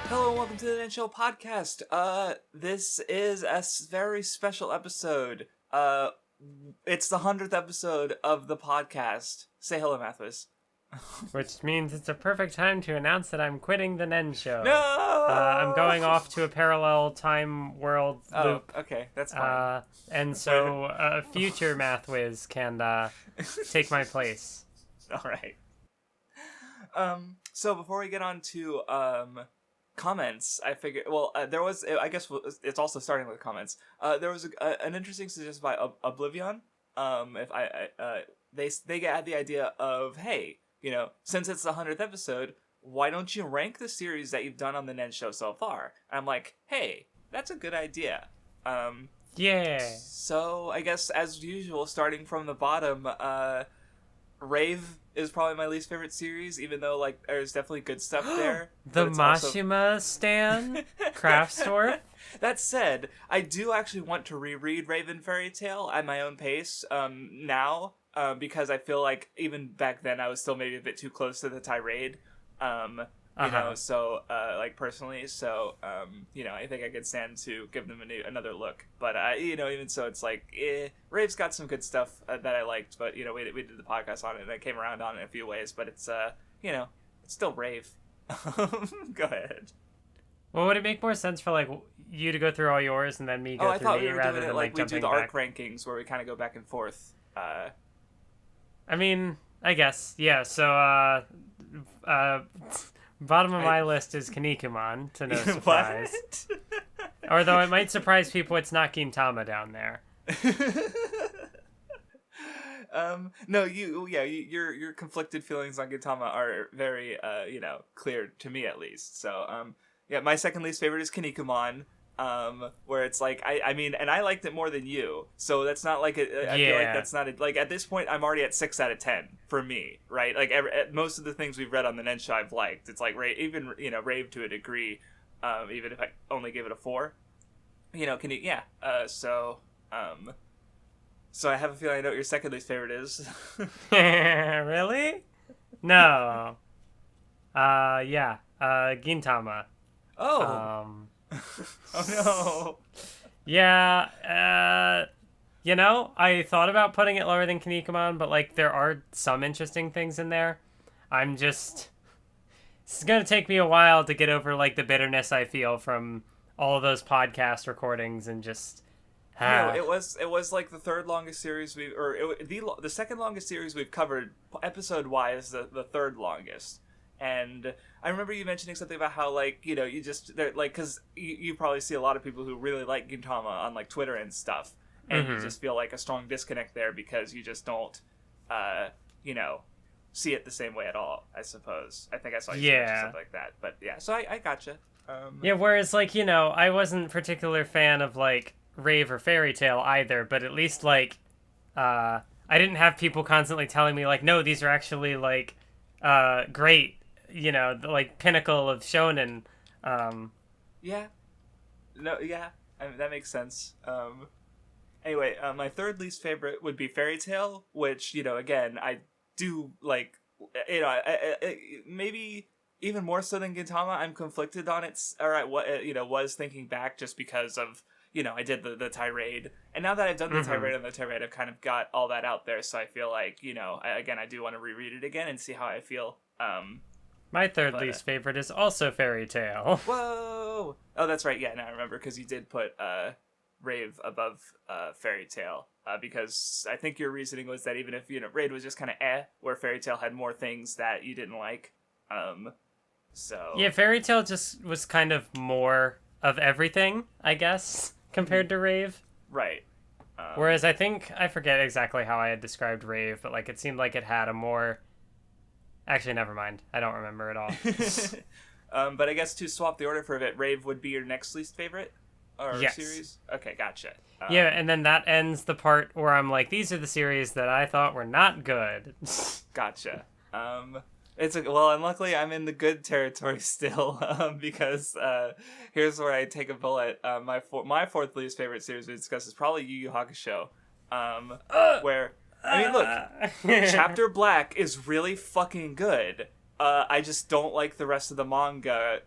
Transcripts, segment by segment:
Hello and welcome to the Nen Show Podcast. This is a very special episode. It's the 100th episode of the podcast. Say hello, Mathwiz. Which means it's a perfect time to announce that I'm quitting the Nen Show. No! I'm going off to a parallel time world loop. Oh, okay, that's fine. And so future Mathwiz can take my place. All right. So before we get on to comments, I figured. Well, there was. I guess it's also starting with comments. There was an interesting suggestion by Oblivion. If they had the idea of, hey, you know, since it's the 100th episode, why don't you rank the series that you've done on the Nen Show so far? And I'm like, hey, that's a good idea. Yeah. So I guess as usual, starting from the bottom, Rave is probably my least favorite series, even though like there's definitely good stuff there. The Mashima stan Craftsdwarf. That said, I do actually want to reread Raven Fairy Tale at my own pace now, because I feel like even back then I was still maybe a bit too close to the tirade. You know, so like personally, so you know, I think I could stand to give them another look. But you know, even so, it's like Rave's got some good stuff that I liked. But you know, we did the podcast on it, and I came around on it in a few ways. But it's you know, it's still Rave. Go ahead. Well, would it make more sense for like you to go through all yours and then me go through me rather than like we do the back? arc rankings where we kind of go back and forth. I mean, I guess yeah. So bottom of my list is Kinnikuman, to no surprise. Although it might surprise people, it's not Gintama down there. No, your conflicted feelings on Gintama are very, you know, clear to me at least. So, yeah, my second least favorite is Kinnikuman, where it's like, I mean, and I liked it more than you, so that's not like, I feel like that's not, like, at this point, I'm already at 6 out of 10 for me, right? Like, most of the things we've read on the Nen Show I've liked. It's like, even, you know, Rave to a degree, even if I only give it a 4. You know, so I have a feeling I know what your second least favorite is. Really? No. Yeah. Gintama. Oh. Oh no. Yeah. You know, I thought about putting it lower than Kinnikuman, but like there are some interesting things in there. It's gonna take me a while to get over like the bitterness I feel from all of those podcast recordings and just. No, it was like the third longest series the second longest series we've covered episode wise, the third longest. And I remember you mentioning something about how like, you know, you just like, because you probably see a lot of people who really like Gintama on like Twitter and stuff, and you just feel like a strong disconnect there because you just don't you know, see it the same way at all. I suppose I think I saw you say something like that, but yeah, so I gotcha. Yeah, whereas like, you know, I wasn't a particular fan of like Rave or Fairy Tale either, but at least like I didn't have people constantly telling me like, no, these are actually like great, you know, the like pinnacle of Shounen. Yeah, no, yeah, I mean, that makes sense. Anyway, my third least favorite would be Fairy Tale, which, you know, again, I do like, you know, I maybe even more so than Gintama, I'm conflicted on it, or I was thinking back just because of, you know, I did the tirade, and now that I've done the tirade on the tirade, I've kind of got all that out there, so I feel like, you know, I do want to reread it again and see how I feel. My third least favorite is also Fairy Tale. Whoa! Oh, that's right, yeah, now I remember, because you did put Rave above Fairy Tale, because I think your reasoning was that even if, you know, Rave was just kind of where Fairy Tale had more things that you didn't like, so... Yeah, Fairy Tale just was kind of more of everything, I guess, compared to Rave. Right. Whereas I forget exactly how I had described Rave, but like it seemed like it had a more... Actually, never mind. I don't remember at all. But I guess to swap the order for a bit, Rave would be your next least favorite? Or series? Okay, gotcha. Yeah, and then that ends the part where I'm like, these are the series that I thought were not good. Gotcha. Well, and luckily I'm in the good territory still, because here's where I take a bullet. My fourth least favorite series we discussed is probably Yu Yu Hakusho, where, I mean, look, Chapter Black is really fucking good. I just don't like the rest of the manga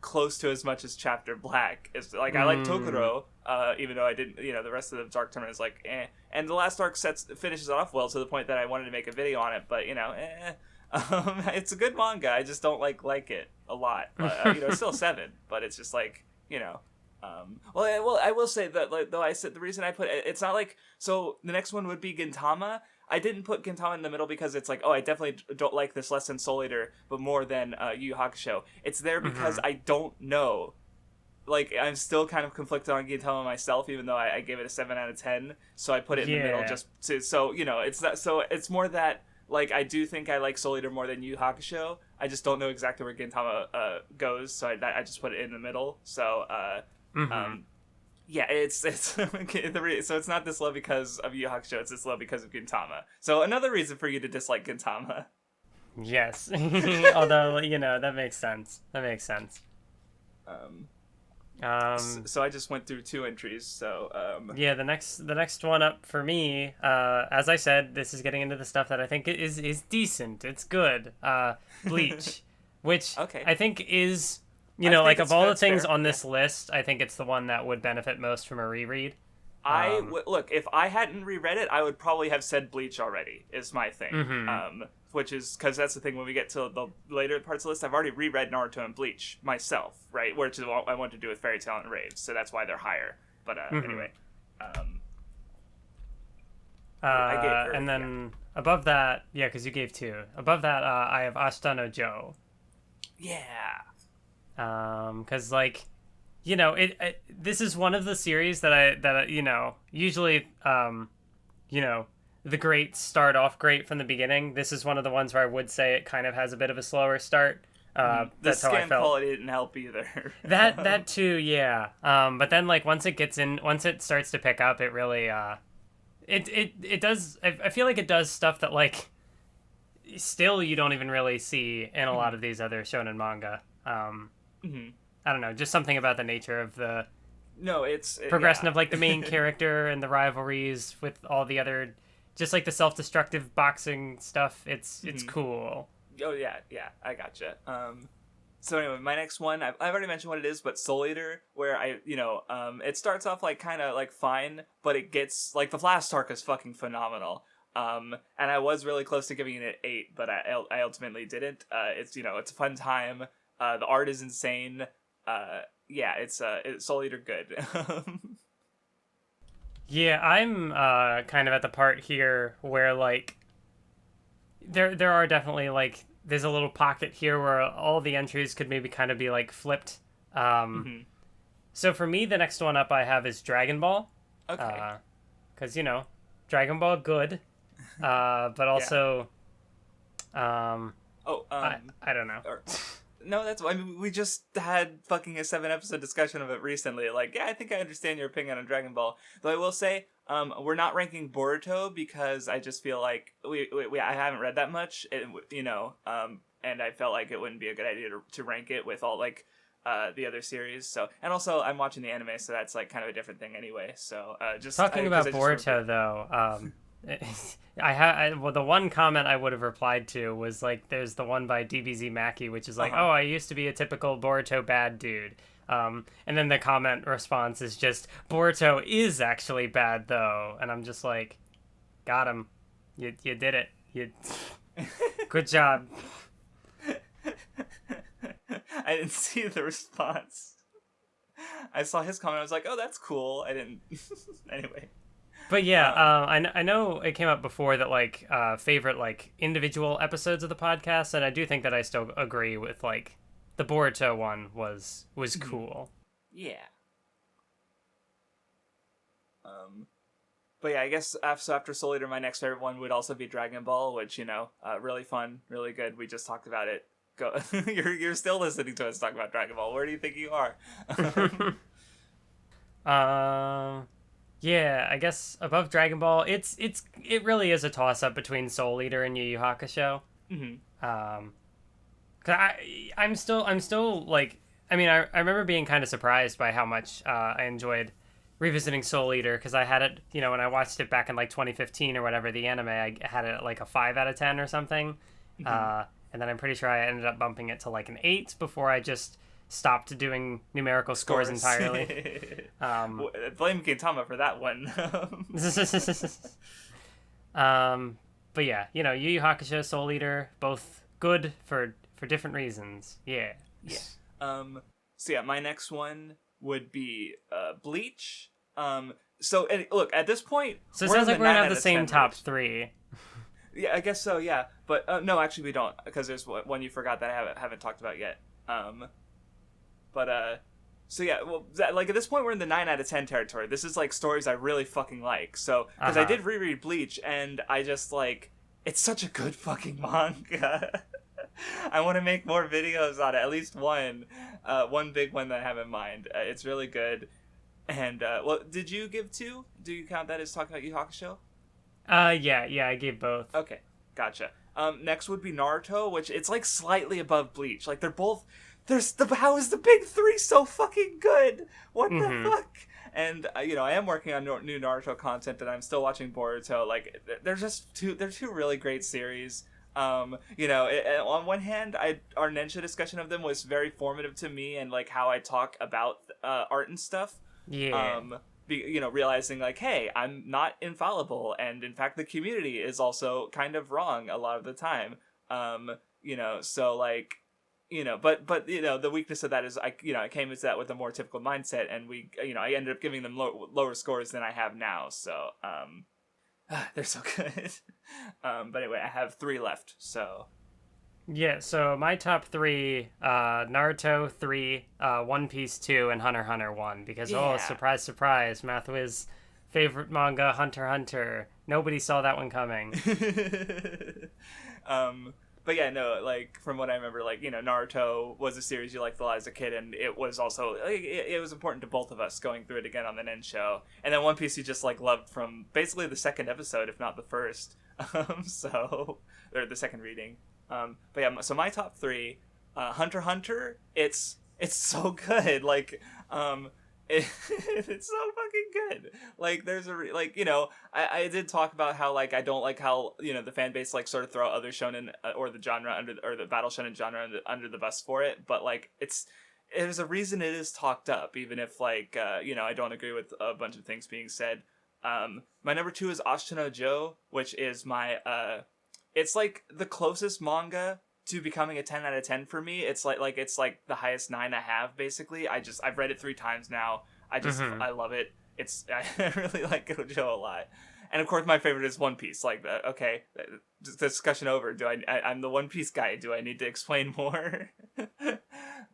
close to as much as Chapter Black. It's like I like Tokuro, even though I didn't. The rest of the Dark Tournament is like, eh. And the last arc finishes it off well to the point that I wanted to make a video on it, but eh. It's a good manga. I just don't like it a lot. It's still 7, but it's just like Well, I will say that though I said the reason I put it's not like so the next one would be Gintama. I didn't put Gintama in the middle because it's like, I definitely don't like this less than Soul Eater, but more than Yu Yu Hakusho. It's there because I don't know. Like, I'm still kind of conflicted on Gintama myself, even though I gave it a 7 out of 10. So I put it in the middle just to, so, it's not, so it's more that, like, I do think I like Soul Eater more than Yu Yu Hakusho. I just don't know exactly where Gintama goes, so I just put it in the middle. So, it's so it's not this low because of Yu Yu Hakusho, it's this low because of Gintama. So another reason for you to dislike Gintama. Yes. Although, that makes sense. So I just went through 2 entries. So the next one up for me, as I said, this is getting into the stuff that I think is decent. It's good. Bleach, which I think is like of all the things on this list, I think it's the one that would benefit most from a reread. Look, if I hadn't reread it, I would probably have said Bleach already. Is my thing. Which is because that's the thing when we get to the later parts of the list. I've already reread Naruto and Bleach myself, right? Which is what I want to do with Fairy Tail and Raves, so that's why they're higher. But anyway, and then above that, because you gave 2. Above that, I have Ashita no Joe. Yeah. Because this is one of the series that I usually the greats start off great from the beginning. This is one of the ones where I would say it kind of has a bit of a slower start. That's how I felt. The scan quality didn't help either. that too, yeah. But then once it starts to pick up, it really it does. I feel like it does stuff that still you don't even really see in a lot of these other shonen manga. I don't know, just something about the nature of the progression of the main character and the rivalries with all the other. Just the self-destructive boxing stuff, it's cool. Oh yeah, I gotcha. So anyway, my next one, I've already mentioned what it is, but Soul Eater, where it starts off kind of fine, but it gets the last arc is fucking phenomenal. And I was really close to giving it an 8, but I ultimately didn't. It's it's a fun time. The art is insane. It's Soul Eater good. Yeah, I'm kind of at the part here where there are definitely there's a little pocket here where all the entries could maybe kind of be flipped. So for me, the next one up I have is Dragon Ball. Okay. Because Dragon Ball good, but also I don't know. No, we just had fucking a 7-episode discussion of it recently. I think I understand your opinion on Dragon Ball. Though I will say, we're not ranking Boruto because I just feel like I haven't read that much, and I felt like it wouldn't be a good idea to rank it with all the other series. So, and also I'm watching the anime, so that's kind of a different thing anyway. So, just talking about Boruto though. The one comment I would have replied to was there's the one by DBZ Maki, which is I used to be a typical Boruto bad dude. And then the comment response is just, Boruto is actually bad though. And I'm just got him. You did it. Good job. I didn't see the response. I saw his comment. I was like, oh, that's cool. I didn't. Anyway. But yeah, I know it came up before that favorite individual episodes of the podcast, and I do think that I still agree with the Boruto one was cool. Yeah. But yeah, I guess after Soul Eater, my next favorite one would also be Dragon Ball, which really fun, really good. We just talked about it. Go, you're still listening to us talk about Dragon Ball. Where do you think you are? Yeah, I guess above Dragon Ball, it really is a toss up between Soul Eater and Yu Yu Hakusho. Cause I'm still I remember being kind of surprised by how much I enjoyed revisiting Soul Eater, because I had it, when I watched it back in 2015 or whatever, the anime, I had it at a 5 out of 10 or something. And then I'm pretty sure I ended up bumping it to an 8 before I just stopped doing numerical scores entirely. Blame Gintama for that one. But yeah, Yu Yu Hakusho, Soul Eater, both good for different reasons. Yeah. So yeah, my next one would be Bleach. So look, at this point, so it sounds like we're gonna have the same top 3. Yeah, I guess so. Yeah, but no, actually we don't, because there's one you forgot that I haven't talked about yet. So yeah, well, at this point we're in the 9 out of 10 territory. This is like stories I really fucking like. So because I did reread Bleach, and I just it's such a good fucking manga. I want to make more videos on it, at least one big one that I have in mind. It's really good. And well, did you give 2? Do you count that as talking about Yu Yu Hakusho? Yeah, I gave both. Okay, gotcha. Next would be Naruto, which it's slightly above Bleach. They're both. How is the big 3 so fucking good? What the fuck? And I am working on new Naruto content, and I'm still watching Boruto. They're just they're two really great series. On one hand, our Nen Show discussion of them was very formative to me, and how I talk about art and stuff. Yeah. Realizing hey, I'm not infallible, and in fact the community is also kind of wrong a lot of the time. But the weakness of that is I came into that with a more typical mindset, and I ended up giving them lower scores than I have now. So they're so good. But anyway, I have 3 left. So yeah, so my top 3, Naruto 3, One Piece 2, and Hunter x Hunter 1, because surprise, surprise, Mathwiz favorite manga, Hunter x Hunter. Nobody saw that one coming. But yeah, no, from what I remember, Naruto was a series you liked a lot as a kid, and it was also, it was important to both of us going through it again on the Nen Show. And then One Piece you just, loved from basically the second episode, if not the first. Or the second reading. But yeah, so my top 3, Hunter x Hunter, it's so good. It's so fucking good. There's I did talk about how I don't like how the fan base sort of throw other shonen or the genre or the battle shonen genre under the bus for it, but there's a reason it is talked up, even if I don't agree with a bunch of things being said. My number 2 is Ashita Joe, which is my it's the closest manga to becoming a 10 out of 10 for me. It's it's the highest 9 I have, basically. I've read it 3 times now. I love it. I really like Gojo a lot. And of course my favorite is One Piece. Okay, discussion over. I'm the One Piece guy. Do I need to explain more?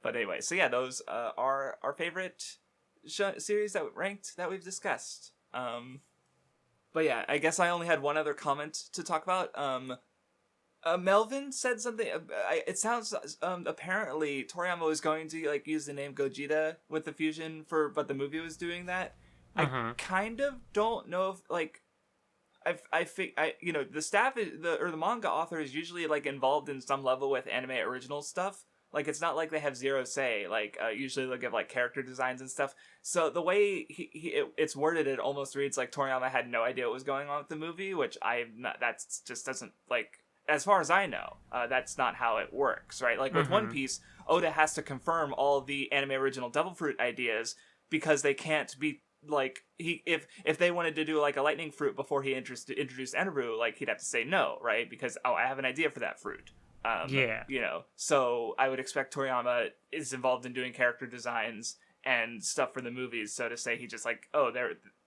But anyway, so yeah, those are our favorite series that ranked that we've discussed. But yeah, I guess I only had one other comment to talk about. Melvin said something. It sounds apparently Toriyama was going to use the name Gogeta with the fusion but the movie was doing that. I kind of don't know if the staff or the manga author is usually involved in some level with anime original stuff. It's not like they have zero say. Usually they'll give character designs and stuff. So the way it's worded, it almost reads like Toriyama had no idea what was going on with the movie, which that just doesn't as far as I know, that's not how it works, right? With One Piece, Oda has to confirm all the anime original Devil Fruit ideas because they can't be if they wanted to do a lightning fruit before he introduced Eneru, he'd have to say no, right? Because I have an idea for that fruit. So I would expect Toriyama is involved in doing character designs and stuff for the movies. So to say he just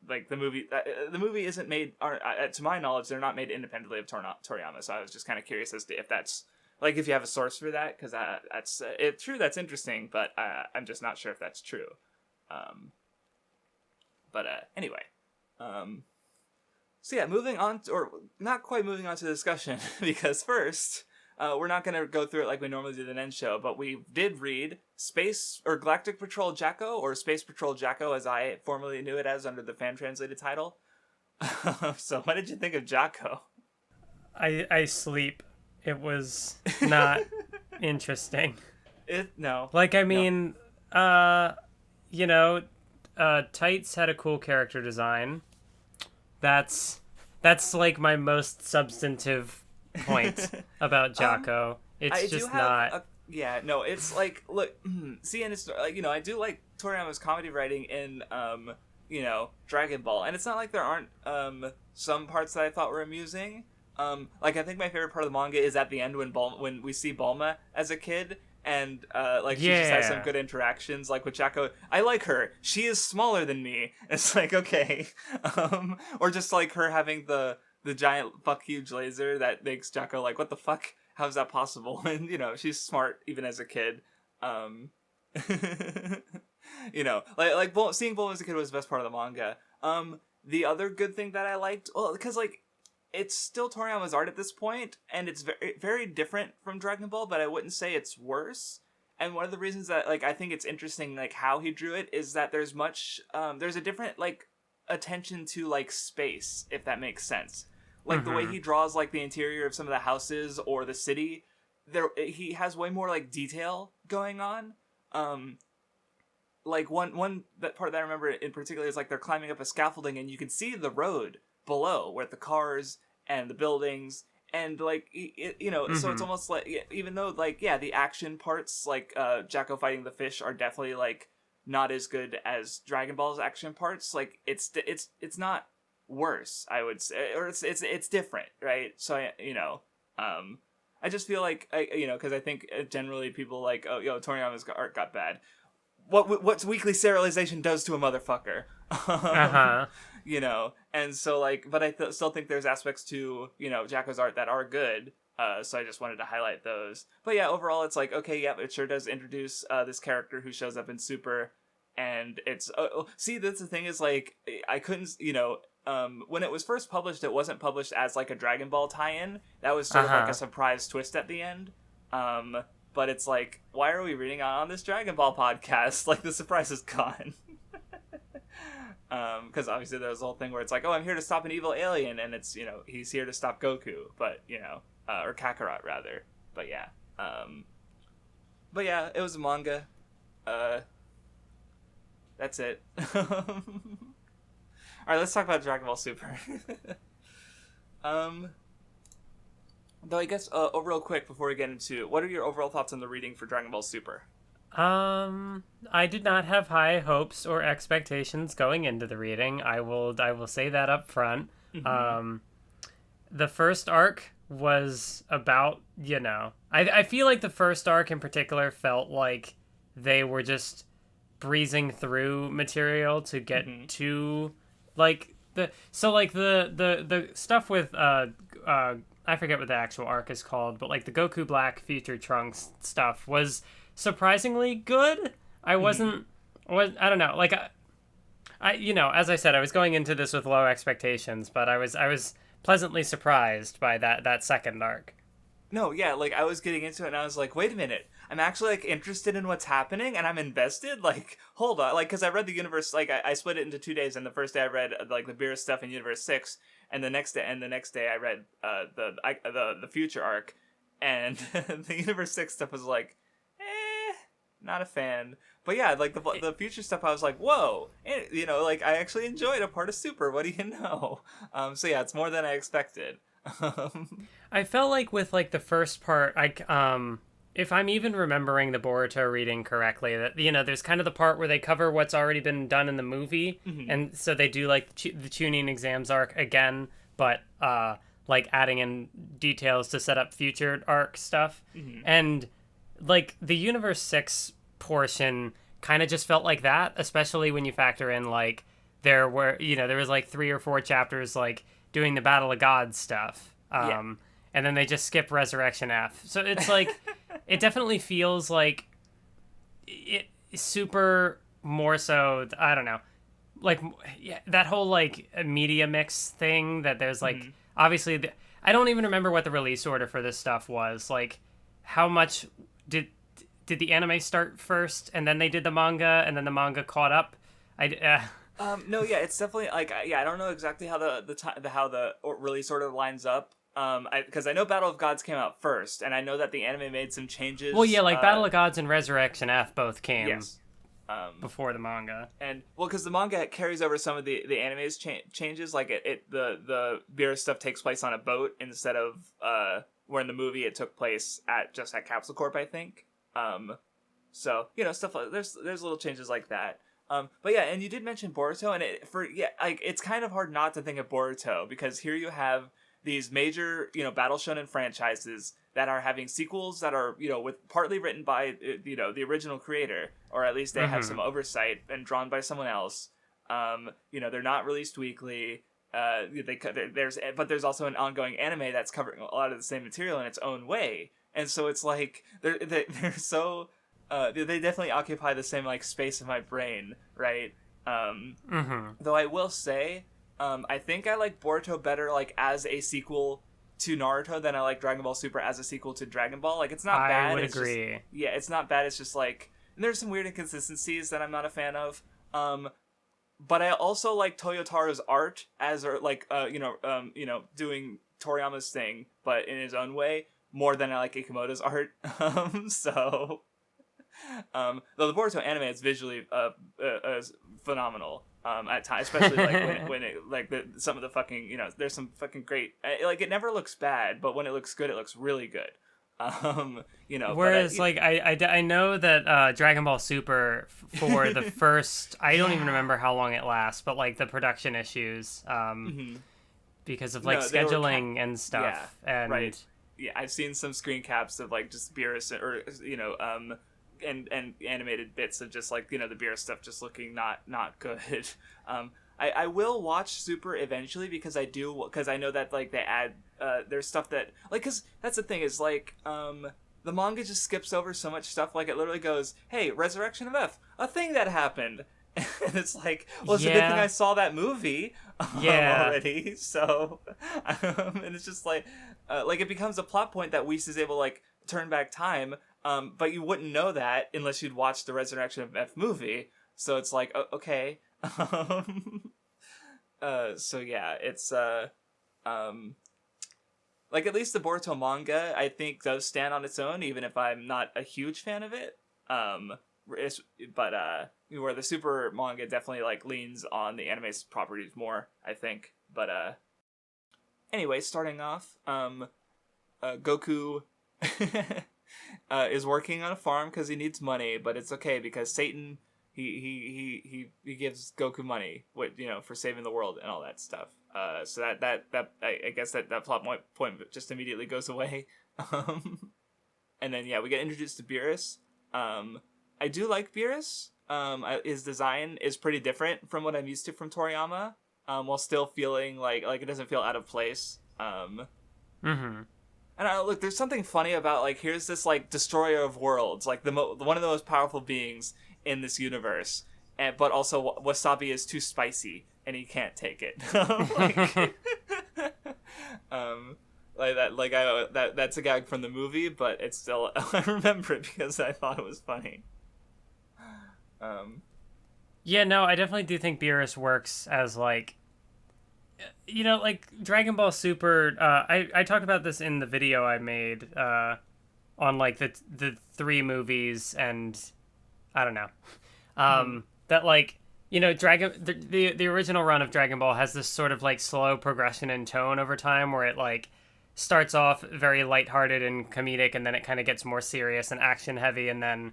the movie isn't made, to my knowledge, they're not made independently of Toriyama. So I was just kind of curious as to if that's if you have a source for that, because that's it's true. That's interesting, but I'm just not sure if that's true. Anyway, so yeah, moving on or not quite moving on to the discussion because first. We're not going to go through it like we normally do the Nen Show, but we did read Galactic Patrol Jacko, or Space Patrol Jacko as I formerly knew it as under the fan-translated title. So what did you think of Jacko? I sleep. It was not interesting. No. Tights had a cool character design. That's my most substantive point about Jocko. It's just not. Yeah, no, it's like, look, see, and it's like, I do like Toriyama's comedy writing in Dragon Ball, and it's not like there aren't some parts that I thought were amusing. Like I think my favorite part of the manga is at the end when we see Bulma as a kid, and like she just has some good interactions, like with Jacko. I like her. She is smaller than me. It's like, okay, or just like her having the giant fuck huge laser that makes Jacko like, what the fuck? How's that possible? And she's smart even as a kid. Seeing Bulma as a kid was the best part of the manga. The other good thing that I liked, well, because like it's still Toriyama's art at this point, and it's very, very different from Dragon Ball, but I wouldn't say it's worse. And one of the reasons that like I think it's interesting, like how he drew it, is that there's a different like attention to like space, if that makes sense. Like the way he draws like the interior of some of the houses or the city, he has way more like detail going on. Like one that part that I remember in particular is like they're climbing up a scaffolding and you can see the road below with the cars and the buildings, and like so it's almost like, even though like the action parts like Jacko fighting the fish are definitely like not as good as Dragon Ball's action parts, like it's not worse, I would say, or it's different, right? So I just feel like because I think generally people like, oh, Toriyama's art got bad. What's weekly serialization does to a motherfucker. And so like, but I still think there's aspects to Jacko's art that are good. So I just wanted to highlight those. But yeah, overall it's like, okay, yeah, it sure does introduce this character who shows up in Super, and it's see, that's the thing, is like I couldn't when it was first published, it wasn't published as like a Dragon Ball tie-in. That was sort of like a surprise twist at the end. But it's like, why are we reading on this Dragon Ball podcast? Like, the surprise is gone. Because obviously there's the whole thing where it's like, oh, I'm here to stop an evil alien, and it's, he's here to stop Goku, but, or Kakarot, rather. But yeah. It was a manga. That's it. Alright, let's talk about Dragon Ball Super. Though I guess, real quick before we get into, what are your overall thoughts on the reading for Dragon Ball Super? I did not have high hopes or expectations going into the reading. I will say that up front. The first arc was about, I feel like the first arc in particular felt like they were just breezing through material to get to like the stuff with I forget what the actual arc is called, but like the Goku Black Future Trunks stuff was surprisingly good. I don't know, like I as I said, I was going into this with low expectations, but I was pleasantly surprised by that second arc. No, yeah, like I was getting into it and I was like, wait a minute, I'm actually like interested in what's happening and I'm invested. Like, hold on, like, because I read the universe, like I split it into 2 days, and the first day I read like the Beerus stuff in Universe 6, and the next day I read the Future arc, and the Universe 6 stuff was like, not a fan. But yeah, like the Future stuff, I was like, whoa, like I actually enjoyed a part of Super. What do you know? So yeah, it's more than I expected. I felt like with like the first part, if I'm even remembering the Boruto reading correctly, that there's kind of the part where they cover what's already been done in the movie, and so they do like the tuning exams arc again, but like adding in details to set up future arc stuff, and like the Universe 6 portion kind of just felt like that, especially when you factor in like there was like 3 or 4 chapters like doing the Battle of Gods stuff, and then they just skip Resurrection F. So it's like it definitely feels like it super more so. I don't know, like that whole like media mix thing that there's like obviously I don't even remember what the release order for this stuff was. Like, how much did the anime start first and then they did the manga and then the manga caught up? No, yeah, it's definitely like, I don't know exactly how the release order lines up. Because I know Battle of Gods came out first, and I know that the anime made some changes. Well, yeah, like Battle of Gods and Resurrection F both came before the manga. And well, because the manga carries over some of the anime's changes, like the Beerus stuff takes place on a boat instead of where in the movie it took place at Capsule Corp, I think. So stuff like there's little changes like that. But yeah, and you did mention Boruto, and it's kind of hard not to think of Boruto, because here you have these major battle shonen franchises that are having sequels that are with partly written by the original creator, or at least they have some oversight and drawn by someone else. They're not released weekly. There's also an ongoing anime that's covering a lot of the same material in its own way, and so it's like they're so they definitely occupy the same like space in my brain, right? Though I will say, I think I like Boruto better like as a sequel to Naruto than I like Dragon Ball Super as a sequel to Dragon Ball. Like, it's not bad. I would agree. It's not bad. It's just like there's some weird inconsistencies that I'm not a fan of. But I also like Toyotaro's art as doing Toriyama's thing, but in his own way, more than I like Ikemoto's art. Though the Boruto anime is visually phenomenal at times, especially like when it like some of the fucking there's some fucking great like it never looks bad, but when it looks good, it looks really good. Whereas I know that Dragon Ball Super for the first I don't even remember how long it lasts, but like the production issues because of like scheduling and stuff and right. Yeah, I've seen some screen caps of like just Beerus or and animated bits of just like the Beerus stuff just looking not good. I will watch Super eventually because I know that like they add there's stuff that like, because that's the thing is like the manga just skips over so much stuff. Like it literally goes, hey, Resurrection of F, a thing that happened. And it's like, well, it's a good thing I saw that movie already. So and it's just like it becomes a plot point that Whis is able to like turn back time, but you wouldn't know that unless you'd watched the Resurrection of F movie. So it's like, okay. So yeah, it's like at least the Boruto manga I think does stand on its own, even if I'm not a huge fan of it. But where the Super manga definitely like leans on the anime properties more, I think. But anyway, starting off, Goku is working on a farm because he needs money, but it's okay because Satan he gives Goku money for saving the world and all that stuff. So that I guess that plot point just immediately goes away. And then we get introduced to Beerus. I do like Beerus. His design is pretty different from what I'm used to from Toriyama. While still feeling like it doesn't feel out of place. And look, there's something funny about like here's this like destroyer of worlds, like one of the most powerful beings in this universe, but also wasabi is too spicy and he can't take it. That's a gag from the movie, but it's still I remember it because I thought it was funny. Yeah, no, I definitely do think Beerus works as like like Dragon Ball Super. I talked about this in the video I made on like the 3 movies, and I don't know that like the original run of Dragon Ball has this sort of like slow progression in tone over time, where it like starts off very lighthearted and comedic, and then it kind of gets more serious and action heavy, and then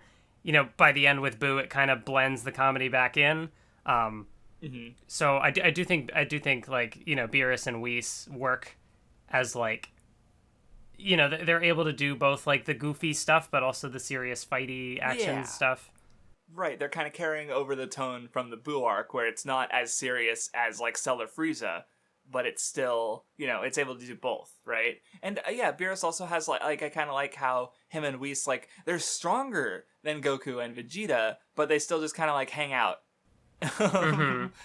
by the end with Boo it kind of blends the comedy back in. So I do think like Beerus and Whis work as like they're able to do both like the goofy stuff but also the serious fighty action stuff. Right, they're kind of carrying over the tone from the Boo arc, where it's not as serious as like Stellar Frieza, but it's still it's able to do both, right? And Beerus also has like I kind of like how him and Whis like they're stronger than Goku and Vegeta, but they still just kind of like hang out.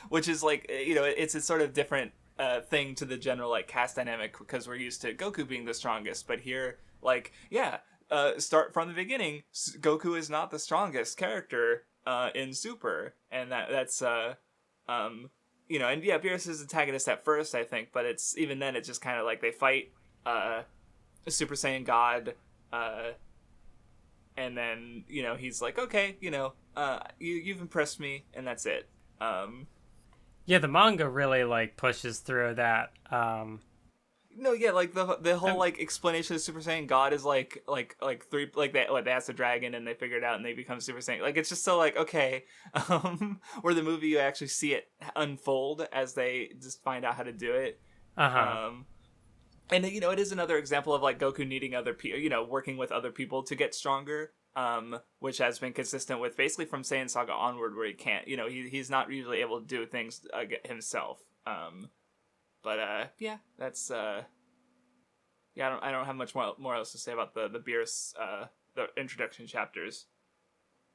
Which is like it's a sort of different thing to the general like cast dynamic, because we're used to Goku being the strongest, but here like start from the beginning, Goku is not the strongest character in Super, and that's and Beerus is antagonist at first, I think, but it's even then it's just kind of like they fight Super Saiyan God, and then he's like, okay, you've impressed me, and that's it. The manga really like pushes through that. No, yeah, like the whole like explanation of Super Saiyan God is like three, like they ask the dragon and they figure it out and they become Super Saiyan. Like it's just so like okay, where the movie you actually see it unfold as they just find out how to do it. And you know, it is another example of like Goku needing other people, you know, working with other people to get stronger. Which has been consistent with basically from Saiyan Saga onward, where he can't, you know, he's not usually able to do things himself. But yeah, that's yeah. I don't have much more else to say about the Beerus the introduction chapters.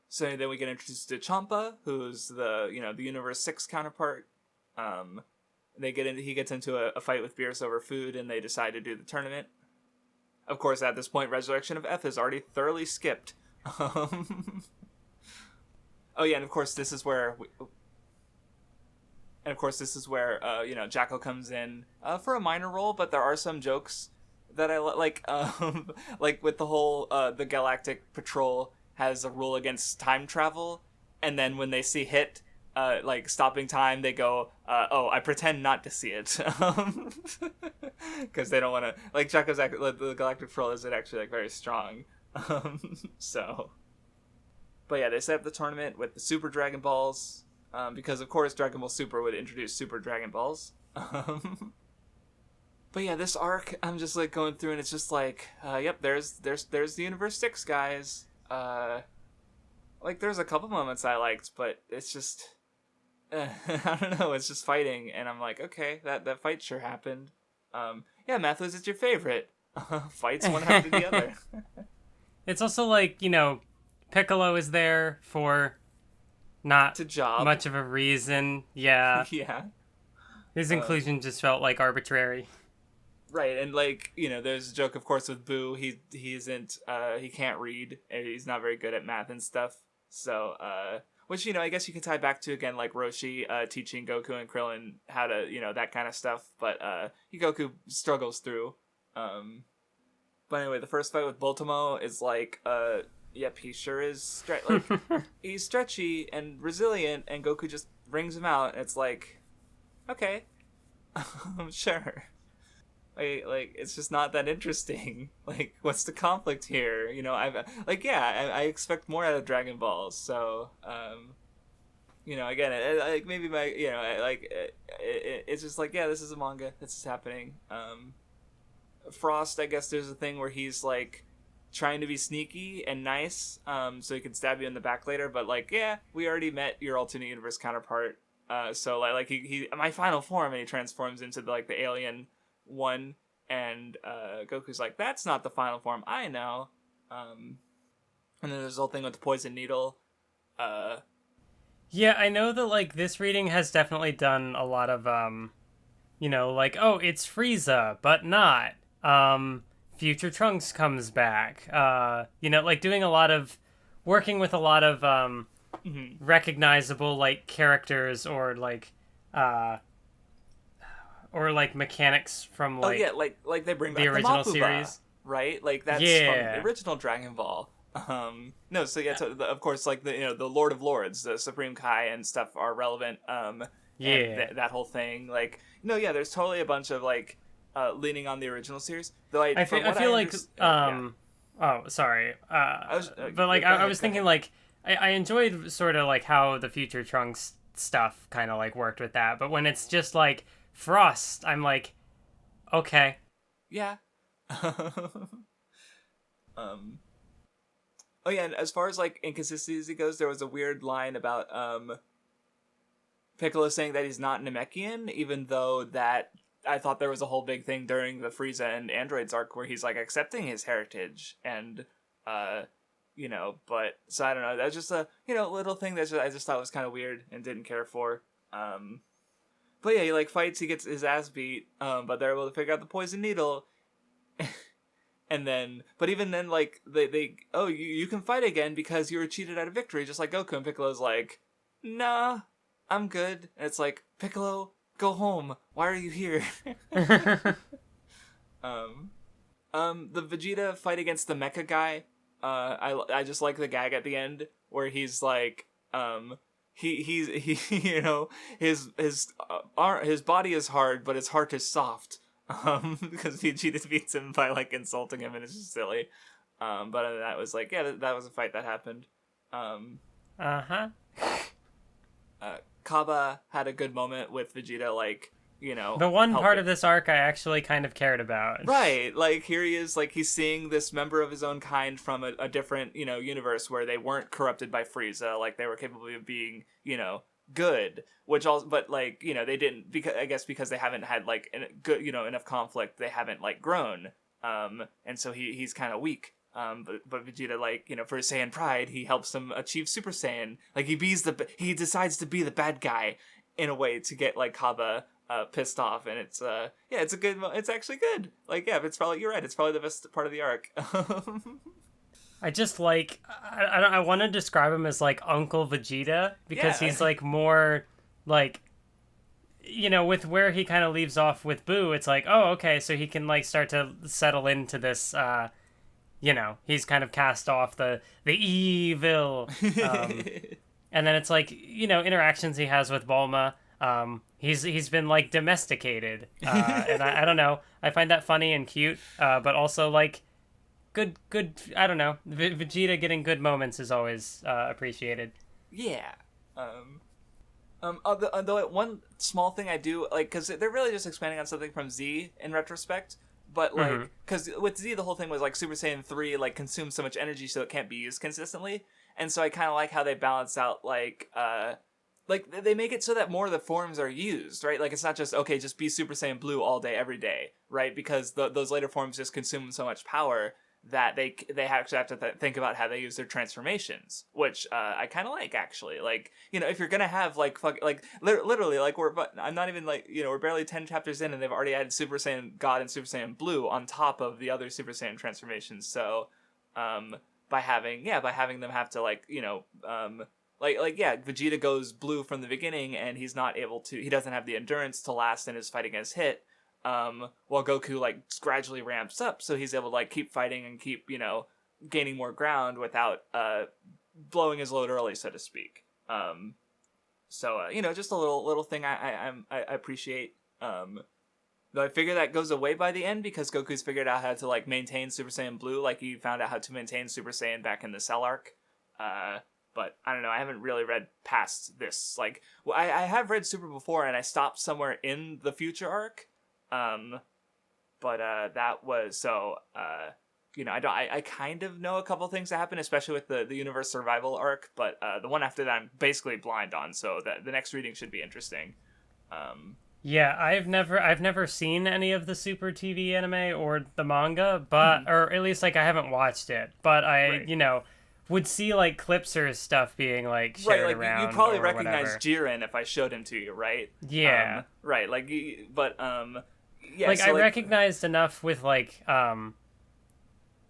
So then we get introduced to Champa, who's the Universe 6 counterpart. He gets into a fight with Beerus over food, and they decide to do the tournament. Of course, at this point, Resurrection of F is already thoroughly skipped. Oh yeah, and of course this is where Jacko comes in for a minor role, but there are some jokes that I like. Like with the whole the Galactic Patrol has a rule against time travel, and then when they see Hit like stopping time, they go, "Oh, I pretend not to see it," because they don't want to. Like Jacko's the Galactic Patrol isn't actually like very strong. So, but yeah, they set up the tournament with the Super Dragon Balls, because of course Dragon Ball Super would introduce Super Dragon Balls. But yeah, this arc, I'm just like going through and it's just like, yep, there's the Universe 6 guys. Like there's a couple moments I liked, but it's just, I don't know, it's just fighting, and I'm like, okay, that fight sure happened. Yeah, Mathwiz, it's your favorite. Fights one after the other. It's also like, you know, Piccolo is there for not to job. Much of a reason. Yeah. Yeah. His inclusion just felt like arbitrary. Right, and like, you know, there's a joke, of course, with Boo. He can't read, and he's not very good at math and stuff. So, which, you know, I guess you can tie back to, again, like Roshi teaching Goku and Krillin how to, you know, that kind of stuff. But Goku struggles through. But anyway, the first fight with Bultamo is like, yep, he sure is he's stretchy and resilient, and Goku just brings him out, and it's like, okay, sure. Like it's just not that interesting. Like, what's the conflict here? You know, I expect more out of Dragon Balls. So, you know, again, like maybe it's just like, yeah, this is a manga. This is happening. Frost, I guess there's a thing where he's like trying to be sneaky and nice, so he can stab you in the back later. But like, yeah, we already met your alternate universe counterpart. So like he my final form, and he transforms into the alien one, and Goku's like, that's not the final form, I know. And then there's the whole thing with the poison needle. Yeah, I know that like this reading has definitely done a lot of you know, like, oh, it's Frieza, but not. Future Trunks comes back. You know, like working with a lot of recognizable like characters or like mechanics from like, oh yeah, like they bring back the original the Makuba, series, right? Like that's from the original Dragon Ball. No, so yeah, so of course, like the Lord of Lords, the Supreme Kai and stuff are relevant. Yeah, that whole thing, like, no, yeah, there's totally a bunch of like leaning on the original series. Though I feel like oh, sorry. I was thinking like I enjoyed sort of like how the Future Trunks stuff kind of like worked with that, but when it's just like Frost, I'm like, okay, yeah. Oh yeah, and as far as like inconsistency goes, there was a weird line about Piccolo saying that he's not Namekian, even though that I thought there was a whole big thing during the Frieza and Androids arc where he's like accepting his heritage, and you know, but so I don't know, that's just a little thing that I just thought was kind of weird and didn't care for. But yeah, he like fights, he gets his ass beat, but they're able to figure out the poison needle. And then, but even then, like, they you can fight again because you were cheated out of victory, just like Goku. And Piccolo's like, nah, I'm good. And it's like, Piccolo, go home. Why are you here? The Vegeta fight against the Mecha guy, I just like the gag at the end where he's like, he you know, his body is hard, but his heart is soft. because Vegeta beats him by like insulting him, and it's just silly. But that was like, yeah, that was a fight that happened. Kaba had a good moment with Vegeta, like, you know, the one part of this arc I actually kind of cared about. Right, like, here he is, like, he's seeing this member of his own kind from a different, you know, universe where they weren't corrupted by Frieza, like, they were capable of being, you know, good, which also, but, like, you know, they didn't, because I guess because they haven't had, like, good, you know, enough conflict, they haven't, like, grown, and so he's kind of weak. But Vegeta, like, you know, for his Saiyan pride, he helps him achieve Super Saiyan. Like, he decides to be the bad guy in a way to get, like, Kaba pissed off, and it's it's a good, it's actually good. Like, yeah, it's probably, you're right, it's probably the best part of the arc. I just like, I want to describe him as like Uncle Vegeta, because he's like more like, you know, with where he kind of leaves off with Boo, it's like, oh, okay, so he can like start to settle into this, you know, he's kind of cast off the evil, and then it's like, you know, interactions he has with Bulma, he's been like domesticated, and I don't know, I find that funny and cute, but also like good, I don't know, Vegeta getting good moments is always appreciated. Yeah. Although one small thing I do like, because they're really just expanding on something from Z in retrospect, but like, because with Z the whole thing was like Super Saiyan 3 like consumes so much energy so it can't be used consistently, and so I kind of like how they balance out like they make it so that more of the forms are used, right? Like, it's not just, okay, just be Super Saiyan Blue all day every day, right? Because those later forms just consume so much power that they actually have to think about how they use their transformations, which I kind of like, actually. Like, you know, if you're gonna have like literally, like, I'm not even like, you know, we're barely 10 chapters in and they've already added Super Saiyan God and Super Saiyan Blue on top of the other Super Saiyan transformations. So by having them have to, like, you know, Vegeta goes blue from the beginning and he doesn't have the endurance to last in his fight against Hit. While Goku like gradually ramps up, so he's able to like keep fighting and keep, you know, gaining more ground without blowing his load early, so to speak. So you know, just a little thing I appreciate. Though I figure that goes away by the end because Goku's figured out how to like maintain Super Saiyan Blue, like he found out how to maintain Super Saiyan back in the Cell arc. But I don't know, I haven't really read past this. Like, well, I have read Super before, and I stopped somewhere in the Future arc. But that was so. You know, I kind of know a couple things that happen, especially with the universe survival arc. But the one after that, I'm basically blind on, so the next reading should be interesting. Yeah, I've never seen any of the Super TV anime or the manga, but or at least like I haven't watched it. But I, you know, would see like clips or stuff being like shared around. You probably or recognize whatever. Jiren if I showed him to you, right? Yeah. Right. Like, but yeah. Like, so, I recognized enough with like the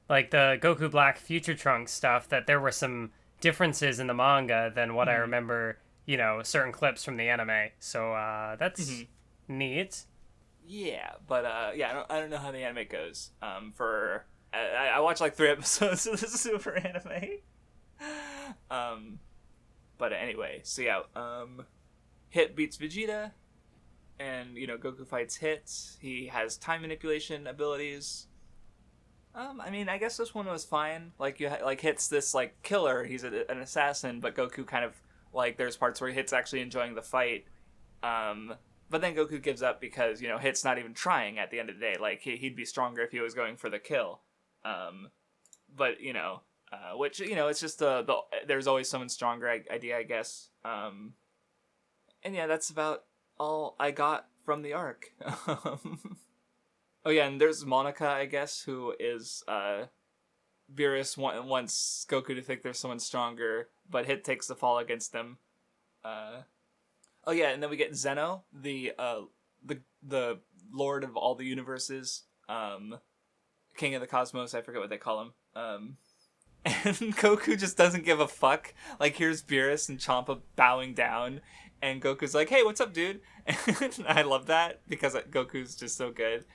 Goku Black Future Trunks stuff that there were some differences in the manga than what I remember, you know, certain clips from the anime. So that's neat. Yeah, but yeah, I don't know how the anime goes. I watched like 3 episodes of the Super anime. But anyway, so yeah, Hit beats Vegeta, and you know, Goku fights Hit. He has time manipulation abilities. I mean, I guess this one was fine. Like, Hit's this like killer. He's an assassin, but Goku kind of like, there's parts where Hit's actually enjoying the fight. But then Goku gives up because, you know, Hit's not even trying at the end of the day. Like, he'd be stronger if he was going for the kill. But, you know, which, you know, it's just the there's always someone stronger idea, I guess. And yeah, that's about all I got from the arc. Oh yeah, and there's Monica, I guess, who is, Beerus wants Goku to think there's someone stronger, but Hit takes the fall against them. Oh yeah, and then we get Zeno, the Lord of all the universes, King of the Cosmos, I forget what they call him. And Goku just doesn't give a fuck. Like, here's Beerus and Champa bowing down, and Goku's like, hey, what's up, dude? And I love that, because Goku's just so good.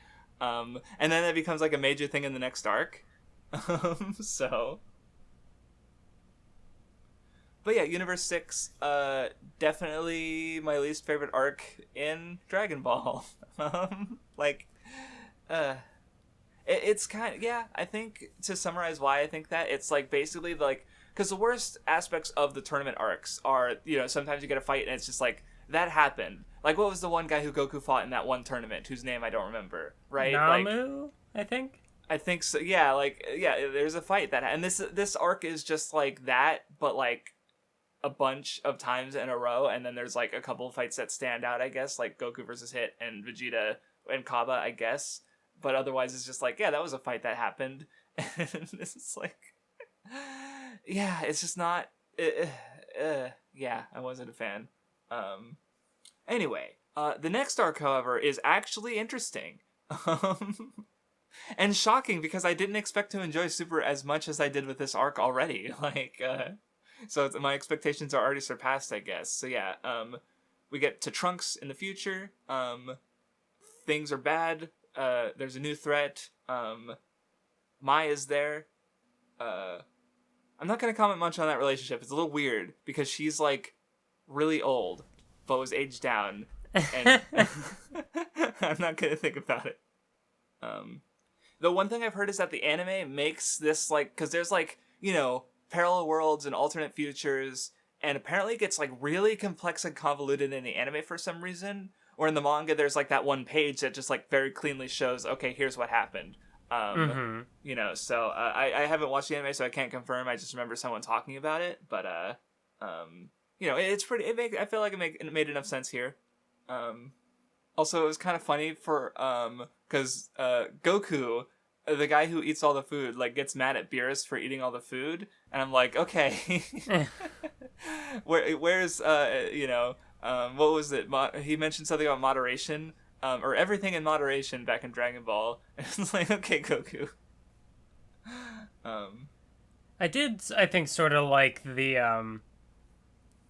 And then it becomes like a major thing in the next arc. So... But yeah, Universe 6, definitely my least favorite arc in Dragon Ball. Like, it's kind of, yeah, I think to summarize why I think that, it's like basically like, because the worst aspects of the tournament arcs are, sometimes you get a fight and it's just like, that happened. Like, what was the one guy who Goku fought in that one tournament, whose name I don't remember, right? Namu, I think? I think so, yeah, there's a fight and this arc is just like that, but like a bunch of times in a row, and then there's like a couple of fights that stand out, I guess, like Goku versus Hit and Vegeta and Kaba, I guess. But otherwise, it's just like, yeah, that was a fight that happened. And it's like, yeah, it's just not. Yeah, I wasn't a fan. Anyway, the next arc, however, is actually interesting. And shocking, because I didn't expect to enjoy Super as much as I did with this arc already. So my expectations are already surpassed, I guess. So yeah, we get to Trunks in the future. Things are bad. There's a new threat. Mai is there. I'm not going to comment much on that relationship. It's a little weird because she's like really old, but was aged down. And I'm not going to think about it. The one thing I've heard is that the anime makes this like, because there's like, parallel worlds and alternate futures, and apparently it gets like really complex and convoluted in the anime for some reason. Or in the manga, there's like that one page that just like very cleanly shows, okay, here's what happened. So I haven't watched the anime, so I can't confirm. I just remember someone talking about it, but it's pretty. I feel like it made enough sense here. Also, it was kind of funny for because Goku, the guy who eats all the food, like gets mad at Beerus for eating all the food, and I'm like, okay, where's what was it? He mentioned something about moderation, or everything in moderation back in Dragon Ball. It's like, okay, Goku. I think, sort of like the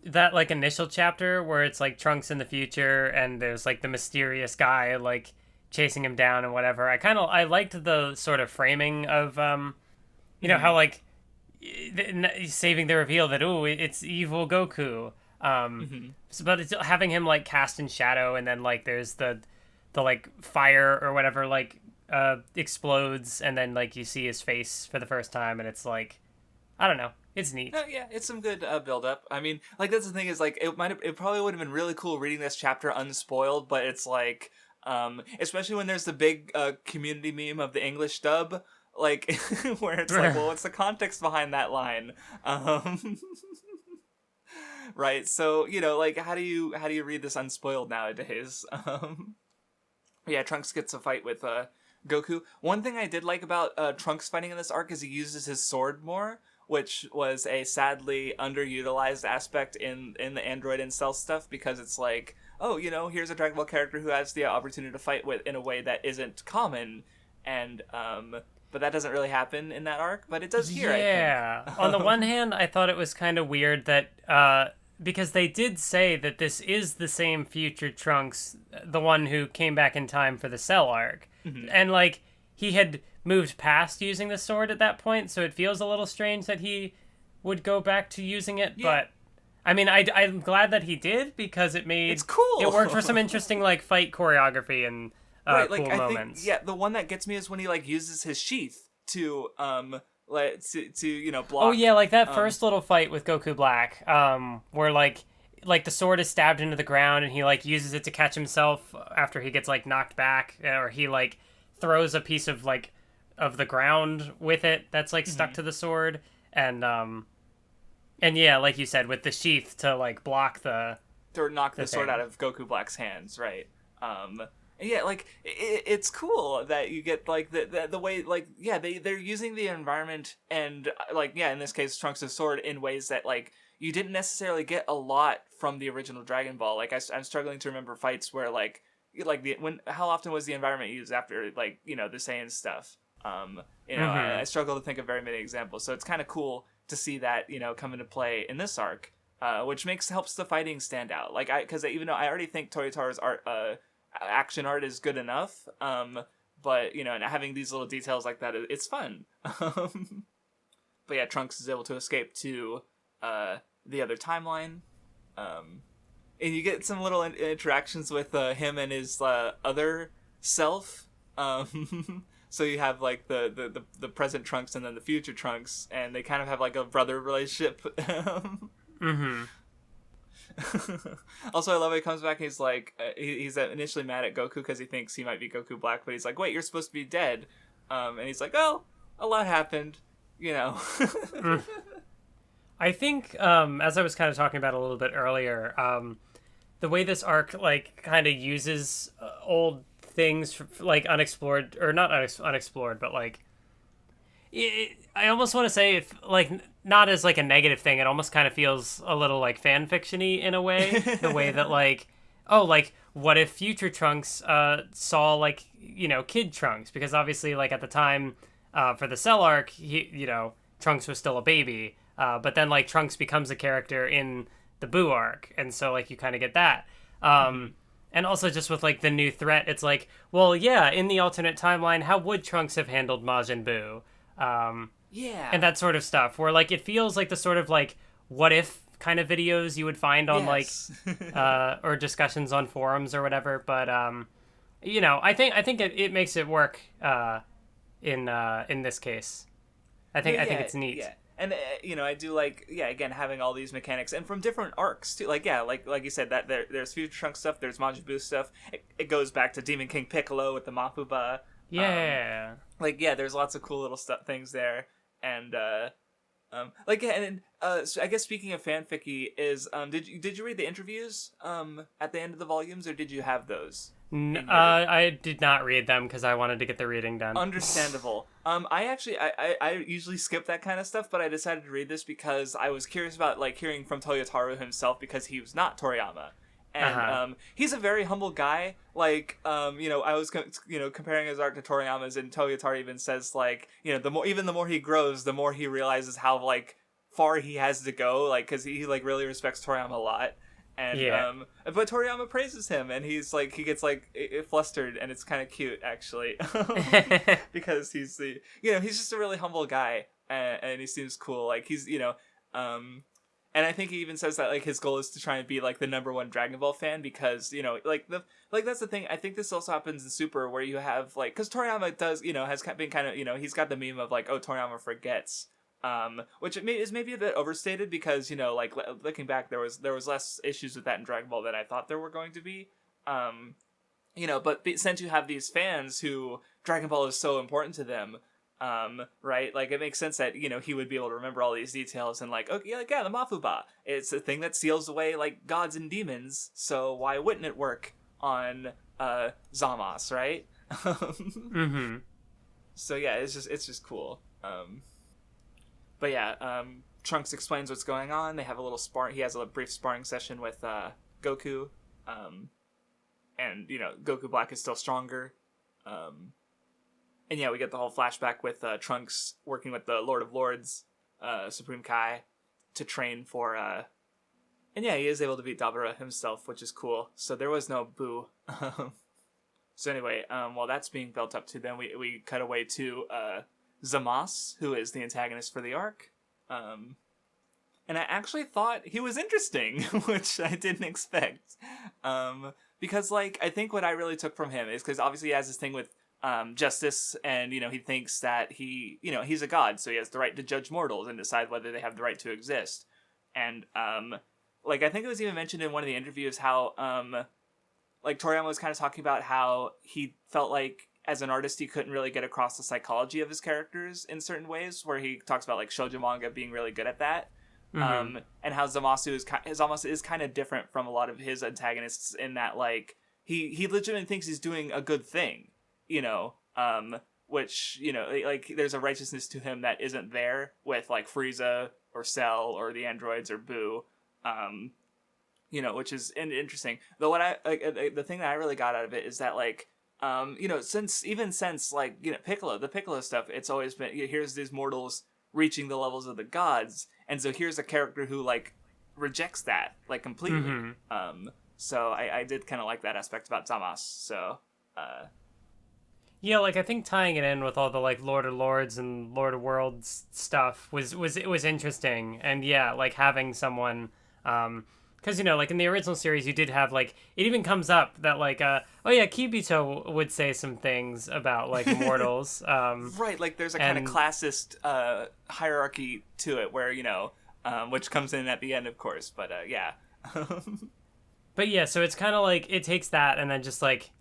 that like initial chapter where it's like Trunks in the future and there's like the mysterious guy like chasing him down and whatever. I liked the sort of framing of how like saving the reveal that it's evil Goku. But it's having him like cast in shadow, and then like there's the like fire or whatever like explodes, and then like you see his face for the first time, and it's like, I don't know, it's neat. Yeah, it's some good build up. I mean, like that's the thing is like it probably would have been really cool reading this chapter unspoiled, but it's like especially when there's the big community meme of the English dub, like where it's like, well, what's the context behind that line? Right, so like how do you read this unspoiled nowadays? Yeah, Trunks gets a fight with Goku. One thing I did like about Trunks fighting in this arc is he uses his sword more, which was a sadly underutilized aspect in the Android and Cell stuff, because it's like, oh, here's a Dragon Ball character who has the opportunity to fight with in a way that isn't common, and but that doesn't really happen in that arc, but it does here, yeah. I think. On the one hand, I thought it was kind of weird that because they did say that this is the same future Trunks, the one who came back in time for the Cell arc. Mm-hmm. And, like, he had moved past using the sword at that point, so it feels a little strange that he would go back to using it. Yeah. But, I mean, I'm glad that he did, because it's cool. It worked for some interesting, like, fight choreography and right, cool like, moments. I think, the one that gets me is when he, like, uses his sheath to block. Oh yeah, like that first little fight with Goku Black, where like the sword is stabbed into the ground and he like uses it to catch himself after he gets like knocked back, or he like throws a piece of like of the ground with it that's like stuck to the sword, and yeah, like you said, with the sheath to like block to knock the sword out of Goku Black's hands, right? Yeah, like it's cool that you get like the way, like, yeah, they're using the environment and like, yeah, in this case Trunks' sword in ways that like you didn't necessarily get a lot from the original Dragon Ball. Like I'm struggling to remember fights where how often was the environment used after like the Saiyan stuff. I struggle to think of very many examples. So it's kind of cool to see that come into play in this arc, which helps the fighting stand out. Like because even though I already think Toyotaro's art action art is good enough, but and having these little details like that, it's fun. But yeah, Trunks is able to escape to the other timeline, and you get some little interactions with him and his other self, So you have like the present Trunks and then the future Trunks, and they kind of have like a brother relationship. Mm-hmm. Also, I love he comes back and he's like, he's initially mad at Goku because he thinks he might be Goku Black, but he's like, wait, you're supposed to be dead. And he's like, oh, a lot happened, you know. I think, as I was kind of talking about a little bit earlier, the way this arc, like, kind of uses old things, like, unexplored, or not unexplored, but, like, I almost want to say, if like, not as, like, a negative thing, it almost kind of feels a little, like, fan fiction-y in a way, the way that, like, oh, like, what if future Trunks saw, like, you know, kid Trunks? Because obviously, like, at the time, for the Cell arc, you know, Trunks was still a baby, but then, like, Trunks becomes a character in the Boo arc, and so, like, you kind of get that. And also just with, like, the new threat, it's like, well, yeah, in the alternate timeline, how would Trunks have handled Majin Buu? Yeah. And that sort of stuff, where, like, it feels like the sort of, like, what if kind of videos you would find on, like, or discussions on forums or whatever, but, you know, I think it makes it work, in this case. I think it's neat. Yeah. And, you know, I do like, again, having all these mechanics, and from different arcs, too. Like, like you said, that there's Future Trunks stuff, there's Majin Buu stuff. It goes back to Demon King Piccolo with the Mafuba. Yeah. There's lots of cool little things there. And, so I guess speaking of fanficky is, did you read the interviews, at the end of the volumes, or did you have those? I did not read them because I wanted to get the reading done. Understandable. I usually skip that kind of stuff, but I decided to read this because I was curious about, like, hearing from Toyotaru himself, because he was not Toriyama. And he's a very humble guy. Like, you know, I was comparing his art to Toriyama's, and Toyotaru even says, like, you know, the more he grows, the more he realizes how, like, far he has to go, like, because he like really respects Toriyama a lot. And but Toriyama praises him, and he's like, he gets like flustered, and it's kind of cute actually, because he's just a really humble guy, and he seems cool. Like, he's, you know, and I think he even says that, like, his goal is to try and be, like, the #1 Dragon Ball fan, because, you know, like, that's the thing. I think this also happens in Super, where you have, like, because Toriyama does, you know, has been kind of, you know, he's got the meme of, like, oh, Toriyama forgets. Which is maybe a bit overstated, because, you know, like, looking back, there was less issues with that in Dragon Ball than I thought there were going to be. You know, but since you have these fans who Dragon Ball is so important to them, right? Like, it makes sense that, you know, he would be able to remember all these details, and, like, okay, like, yeah, the Mafuba, it's a thing that seals away, like, gods and demons, so why wouldn't it work on Zamasu, right? So yeah, it's just cool. But yeah, Trunks explains what's going on. They have a little he has a brief sparring session with Goku, and, you know, Goku Black is still stronger. And yeah, we get the whole flashback with Trunks working with the Lord of Lords, Supreme Kai, to train for, and yeah, he is able to beat Dabura himself, which is cool. So there was no Boo. So anyway, while that's being built up to, then we cut away to Zamasu, who is the antagonist for the arc. And I actually thought he was interesting, which I didn't expect. Because, like, I think what I really took from him is, because obviously he has this thing with justice, and, you know, he thinks that he's a god, so he has the right to judge mortals and decide whether they have the right to exist. And like, I think it was even mentioned in one of the interviews how like, Toriyama was kind of talking about how he felt like, as an artist, he couldn't really get across the psychology of his characters in certain ways, where he talks about, like, shoujo manga being really good at that. And how Zamasu is kind of different from a lot of his antagonists in that, like, he legitimately thinks he's doing a good thing, you know, which, you know, like, there's a righteousness to him that isn't there with, like, Frieza or Cell or the androids or Boo, you know, which is interesting. Though what the thing that I really got out of it is that, like, you know, since, like, you know, the Piccolo stuff, it's always been, here's these mortals reaching the levels of the gods, and so here's a character who, like, rejects that, like, completely. So I did kind of like that aspect about Zamasu. So yeah, like, I think tying it in with all the, like, Lord of Lords and Lord of Worlds stuff was interesting. And yeah, like, having someone because, like, in the original series, you did have, like, it even comes up that, like, oh, yeah, Kibito would say some things about, like, mortals. Right, like, there's a kind of classist hierarchy to it where, which comes in at the end, of course, but, yeah. But, yeah, so it's kind of, like, it takes that and then just, like,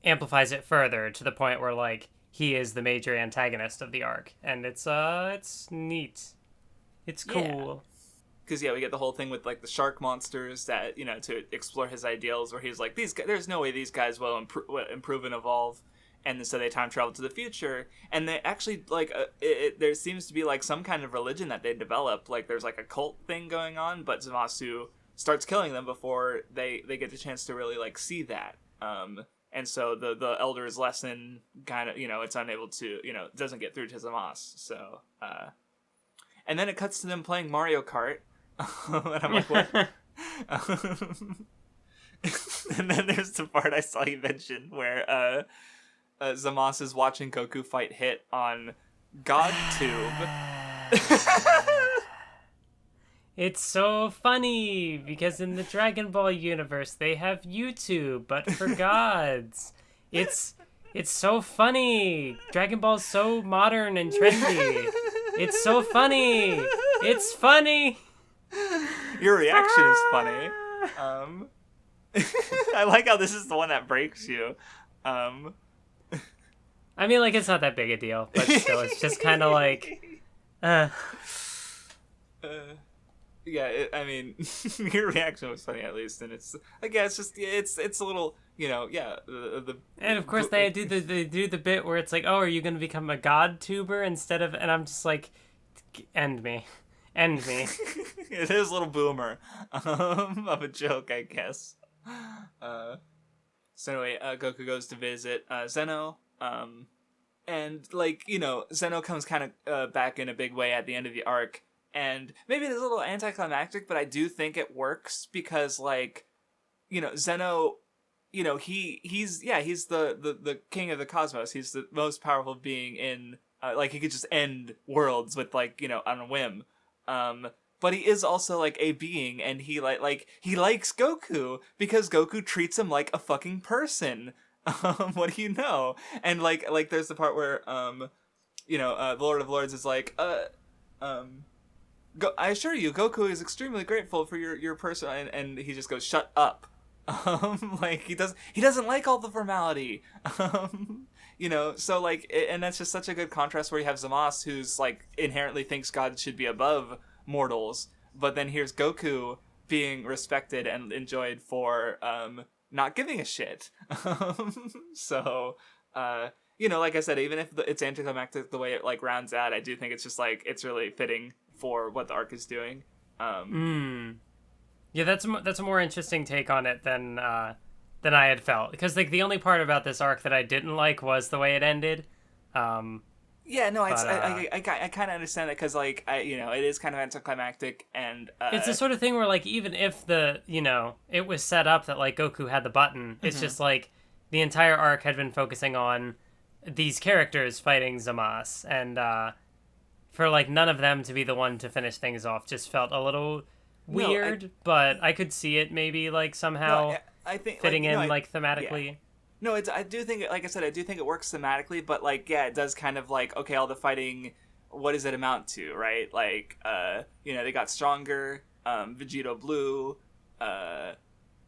amplifies it further to the point where, like, he is the major antagonist of the arc. And it's neat. It's cool. Because, we get the whole thing with, like, the shark monsters that, to explore his ideals, where he's like, there's no way these guys will improve and evolve. And so they time travel to the future. And they actually, like, there seems to be, like, some kind of religion that they develop. Like, there's, like, a cult thing going on, but Zamasu starts killing them before they get the chance to really, like, see that. And so the elder's lesson kind of, it's unable to, doesn't get through to Zamasu. So, and then it cuts to them playing Mario Kart. And I'm like, what? And then there's the part I saw you mention where Zamasu is watching Goku fight Hit on GodTube. It's so funny because in the Dragon Ball universe they have YouTube, but for gods. It's so funny. Dragon Ball's so modern and trendy. It's so funny. It's funny. Your reaction is funny. I like how this is the one that breaks you. I mean, like, it's not that big a deal, but still, it's just kind of like, yeah, I mean, your reaction was funny at least, and it's like, yeah, it's just, it's a little, and of course they do the bit where it's like, oh, are you gonna become a god tuber instead of, and I'm just like, end me. It is a little boomer of a joke, I guess. So anyway, Goku goes to visit Zeno, and, like, Zeno comes kind of back in a big way at the end of the arc, and maybe it's a little anticlimactic, but I do think it works because, like, Zeno, he's the king of the cosmos. He's the most powerful being in, like, he could just end worlds with, like, on a whim. But he is also, like, a being, and he he likes Goku because Goku treats him like a fucking person. What do you know? And like there's the part where the Lord of Lords is like, I assure you, Goku is extremely grateful for your person, and he just goes, shut up. Like, he doesn't like all the formality. So, like, and that's just such a good contrast where you have Zamasu, who's, like, inherently thinks God should be above mortals, but then here's Goku being respected and enjoyed for not giving a shit. So, like I said, even if it's anticlimactic the way it, like, rounds out, I do think it's just, like, it's really fitting for what the arc is doing. Yeah, that's a more interesting take on it than I had felt, because, like, the only part about this arc that I didn't like was the way it ended. Yeah, no, I kind of understand that because, like, it is kind of anticlimactic, and it's the sort of thing where, like, even if it was set up that, like, Goku had the button, it's just like the entire arc had been focusing on these characters fighting Zamasu, and for, like, none of them to be the one to finish things off just felt a little weird, but I could see it maybe, like, somehow I think, fitting thematically. Yeah. No, I do think, like I said, I do think it works thematically, but, like, yeah, it does kind of, like, okay, all the fighting, what does it amount to, right? Like, they got stronger, Vegito Blue,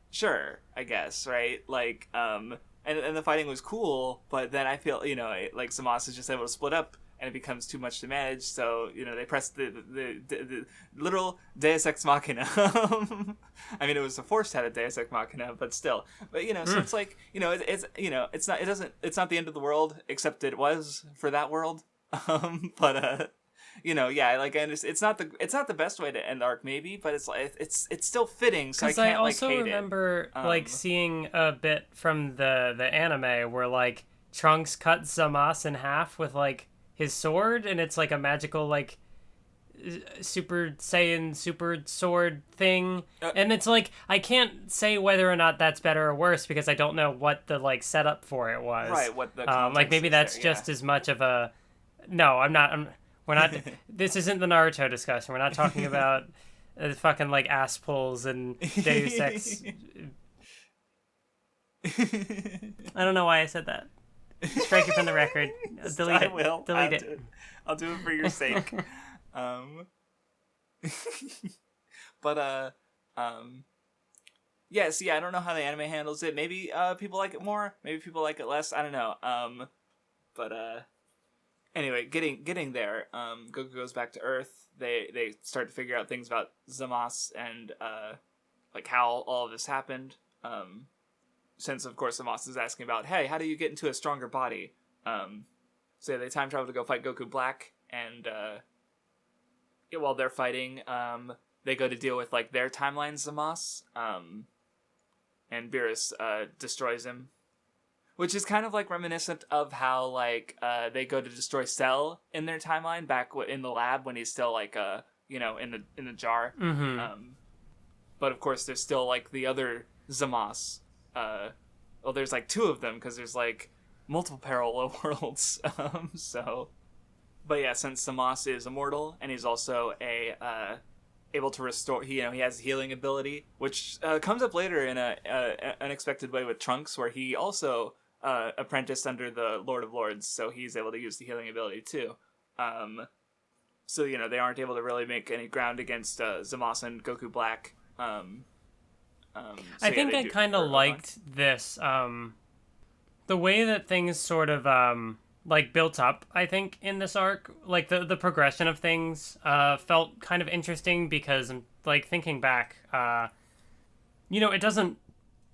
sure, I guess, right? Like, and the fighting was cool, but then I feel, like, Zamasu is just able to split up, and it becomes too much to manage, so, they press the literal Deus Ex Machina. I mean, it was a forced out of Deus Ex Machina, but still. But, so it's like, it's not the end of the world, except it was for that world. But, yeah, like, and it's not the best way to end arc, maybe, but it's still fitting, so I can't, like, hate it. Because I also remember, like, seeing a bit from the anime where, like, Trunks cut Zamasu in half with, like, his sword, and it's like a magical, like, Super Saiyan super sword thing, and it's like, I can't say whether or not that's better or worse because I don't know what the, like, setup for it was. Right, what the like, maybe that's there, just as much of a... No, we're not... This isn't the Naruto discussion. We're not talking about fucking like ass pulls and Deus Ex. I don't know why I said that. Strike it from the record. Delete it. I will. Delete it. I'll do it for your sake. But yeah, see, I don't know how the anime handles it. Maybe people like it more. Maybe people like it less. I don't know. But anyway, getting there. Goku goes back to Earth. They start to figure out things about Zamasu and like how all of this happened. Since of course Zamasu is asking about, hey, how do you get into a stronger body? So they time travel to go fight Goku Black, and while they're fighting, they go to deal with like their timeline Zamasu. And Beerus destroys him, which is kind of like reminiscent of how like they go to destroy Cell in their timeline back in the lab when he's still like in the jar. Mm-hmm. But of course there's still like the other Zamasu. Well, there's like two of them because there's like multiple parallel worlds. But yeah, since Zamasu is immortal and he's also able to restore, he has healing ability, which comes up later in a unexpected way with Trunks, where he also apprenticed under the Lord of Lords, so he's able to use the healing ability too. So they aren't able to really make any ground against Zamasu and Goku Black. I think I kind of liked this, the way that things sort of like built up. I think in this arc, like the progression of things felt kind of interesting, because like thinking back, it doesn't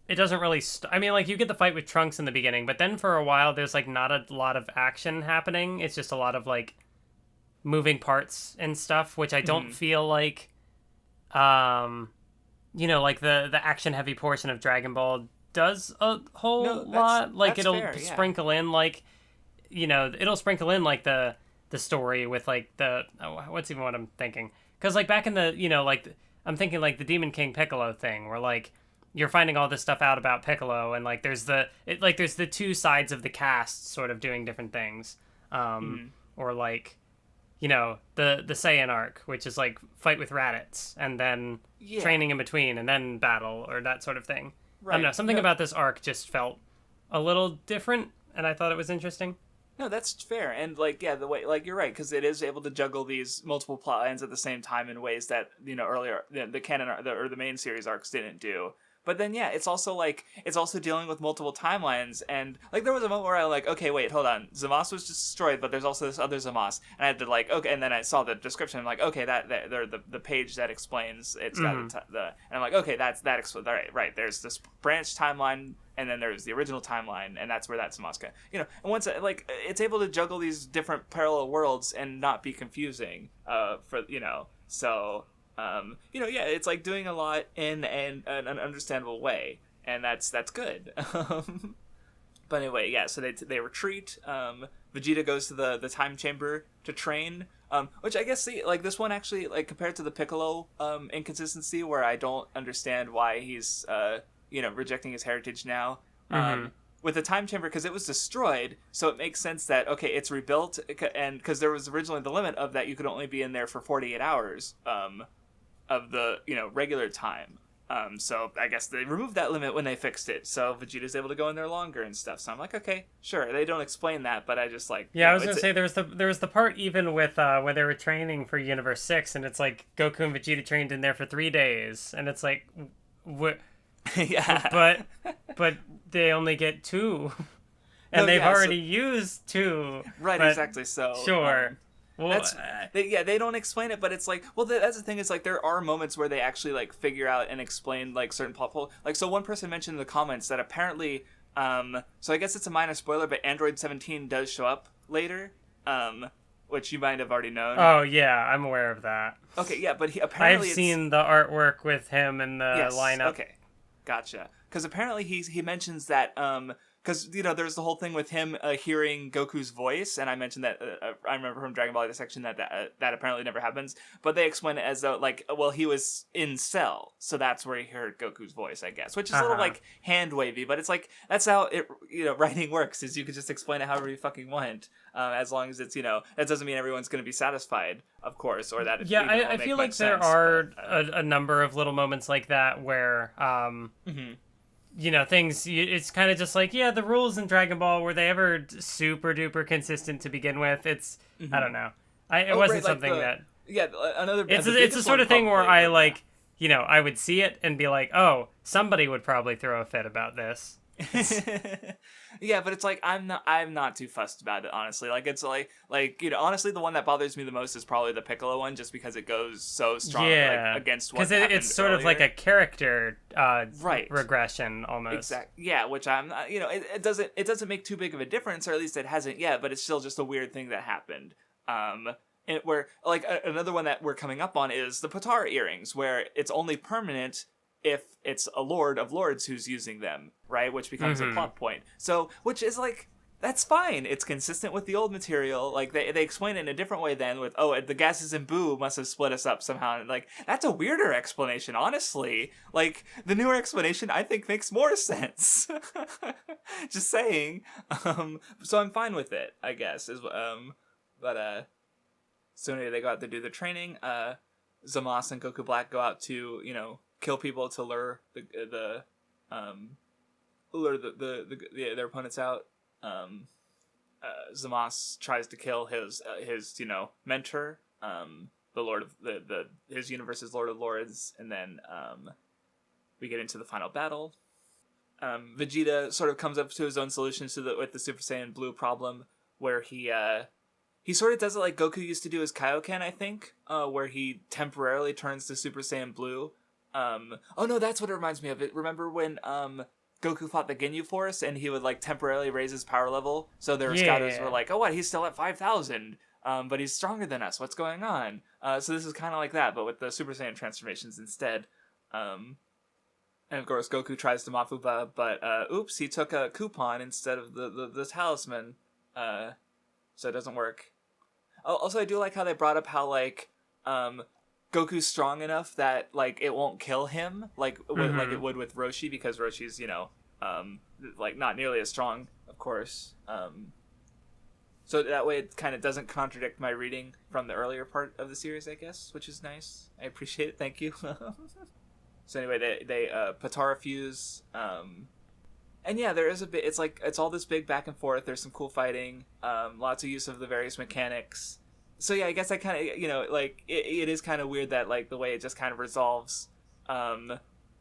really. I mean, like you get the fight with Trunks in the beginning, but then for a while there's like not a lot of action happening. It's just a lot of like moving parts and stuff, which I don't feel like. Like the action heavy portion of Dragon Ball does a whole lot. Like it'll sprinkle in like, it'll sprinkle in like the story with like what's even what I'm thinking? Because like back in the I'm thinking like the Demon King Piccolo thing, where like you're finding all this stuff out about Piccolo, and like there's the two sides of the cast sort of doing different things, or like. The Saiyan arc, which is like fight with Raditz and then training in between and then battle, or that sort of thing. Right. I don't know, something about this arc just felt a little different, and I thought it was interesting. No, that's fair. And like, yeah, the way, like, you're right, because it is able to juggle these multiple plot lines at the same time in ways that earlier the canon or the main series arcs didn't do. But then, yeah, it's also dealing with multiple timelines, and like there was a moment where I was like, okay, wait, hold on, Zamasu was just destroyed, but there's also this other Zamasu, and I had to like, okay, and then I saw the description, I'm like, okay, that the page that explains it's got and I'm like, okay, that explains, right, there's this branch timeline, and then there's the original timeline, and that's where that Zamasu, and once like it's able to juggle these different parallel worlds and not be confusing, so. Yeah, it's like doing a lot in an understandable way, and that's good. But anyway, yeah, so they retreat. Vegeta goes to the time chamber to train, which I guess like this one actually, like compared to the Piccolo inconsistency, where I don't understand why he's rejecting his heritage now. With the time chamber, because it was destroyed, so it makes sense that okay, it's rebuilt, and because there was originally the limit of that you could only be in there for 48 hours. Of the regular time, so I guess they removed that limit when they fixed it, so Vegeta's able to go in there longer and stuff. So I'm like, okay, sure. They don't explain that, but I just like I was gonna say there was the part even with where they were training for Universe 6, and it's like Goku and Vegeta trained in there for 3 days, and it's like, what? Yeah, but they only get 2, and they've already used 2. Right, exactly. So sure. Well, they don't explain it, but it's like, well, that's the thing, is like there are moments where they actually like figure out and explain like certain plot holes. Like, so one person mentioned in the comments that apparently, so I guess it's a minor spoiler, but Android 17 does show up later, which you might have already known. Oh yeah, I'm aware of that. Okay, yeah, but apparently I've seen the artwork with him in the lineup. Okay, gotcha. Because apparently he mentions that because there's the whole thing with him hearing Goku's voice, and I mentioned that I remember from Dragon Ball the section that apparently never happens, but they explain it as though he was in Cell, so that's where he heard Goku's voice, I guess, which is a little hand wavy, but it's that's how it writing works, is you could just explain it however you fucking want, as long as it's that doesn't mean everyone's going to be satisfied, of course, or that I feel like there are a number of little moments like that where things, it's kind of just the rules in Dragon Ball, were they ever super duper consistent to begin with? It's I don't know, it wasn't something that it's the sort of thing where I I would see it and be like, oh, somebody would probably throw a fit about this. Yeah, but it's I'm not too fussed about it, honestly. Honestly, the one that bothers me the most is probably the Piccolo one, just because it goes so strong against what happened it's sort earlier. of like a character regression almost. Exactly. Yeah, which I'm not, it doesn't make too big of a difference, or at least it hasn't yet, but it's still just a weird thing that happened. And where another one that we're coming up on is the Potara earrings, where it's only permanent if it's a Lord of Lords who's using them, right? Which becomes a plot point. So, which is that's fine. It's consistent with the old material. They explain it in a different way then with, the gases in Boo must have split us up somehow. And that's a weirder explanation, honestly. The newer explanation, I think, makes more sense. Just saying. So I'm fine with it, I guess. So anyway, they go out to do the training. Zamasu and Goku Black go out to, kill people to lure their opponents out. Zamasu tries to kill his mentor, the Lord of his universe's Lord of Lords, and then we get into the final battle. Vegeta sort of comes up to his own solution with the Super Saiyan Blue problem, where he sort of does it like Goku used to do his Kaioken, I think, where he temporarily turns to Super Saiyan Blue. That's what it reminds me of. Remember when Goku fought the Ginyu Force and he would temporarily raise his power level? So their scouters were like, oh, what? He's still at 5,000, but he's stronger than us. What's going on? So this is kind of like that, but with the Super Saiyan transformations instead. And of course, Goku tries to Mafuba, but oops, he took a coupon instead of the talisman. So it doesn't work. Also, I do like how they brought up how Goku's strong enough that it won't kill him like it would with Roshi, because Roshi's not nearly as strong, of course. So that way it kind of doesn't contradict my reading from the earlier part of the series, I guess, which is nice. I appreciate it. Thank you. So anyway, they Potara fuse. And yeah, there is a bit. It's all this big back and forth. There's some cool fighting. Lots of use of the various mechanics. So yeah, I guess I kind of it is kind of weird that the way it just kind of resolves,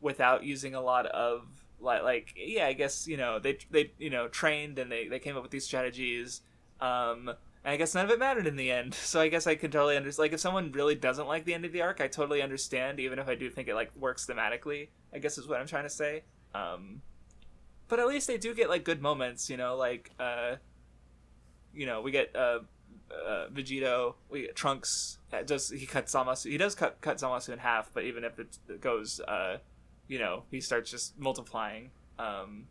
without using a lot of I guess they trained and they came up with these strategies. And I guess none of it mattered in the end. So I guess I could totally understand. If someone really doesn't like the end of the arc, I totally understand. Even if I do think it works thematically, I guess is what I'm trying to say. But at least they do get good moments, we get Vegito, we get Trunks. He cuts Zamasu. He does cut Zamasu in half, but even if it goes, he starts just multiplying. I'm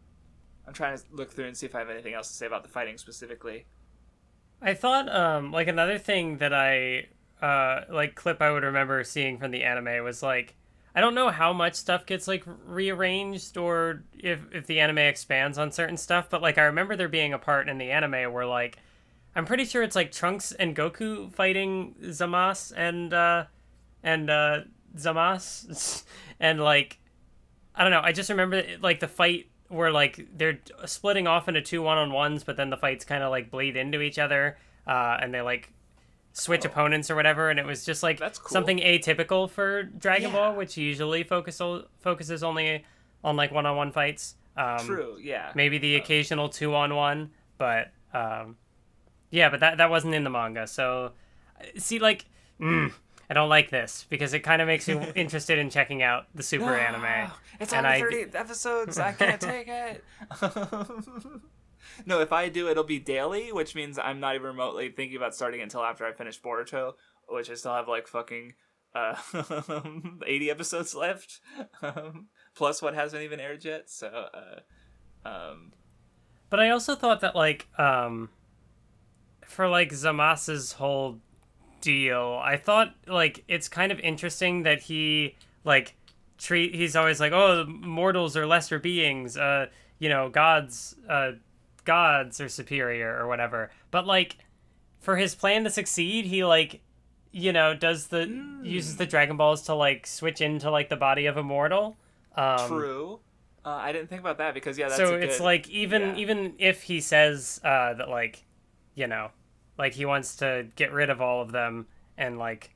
trying to look through and see if I have anything else to say about the fighting specifically. I thought another thing that I clip I would remember seeing from the anime was I don't know how much stuff gets rearranged or if the anime expands on certain stuff, but I remember there being a part in the anime where I'm pretty sure it's Trunks and Goku fighting Zamasu and Zamasu and I don't know, I just remember the fight where they're splitting off into 2 1-on-1s, but then the fights kind of bleed into each other, and they switch opponents or whatever, and it was just That's cool. Something atypical for Dragon Ball, which usually focuses only on 1-on-1 fights. True, yeah. Maybe the occasional 2-on-1, but yeah, but that wasn't in the manga. So see, I don't like this because it kind of makes me interested in checking out the Super anime. It's on the 30th episodes. I can't take it. No, if I do, it'll be daily, which means I'm not even remotely thinking about starting it until after I finish Boruto, which I still have 80 episodes left, plus what hasn't even aired yet. So, But I also thought that like for like Zamasu's whole deal, I thought like it's kind of interesting that he like he's always like, oh, mortals are lesser beings, gods are superior or whatever. But like for his plan to succeed, he like does uses the Dragon Balls to like switch into like the body of a mortal. True. I didn't think about that because that's so it's like even if he says that like like he wants to get rid of all of them and like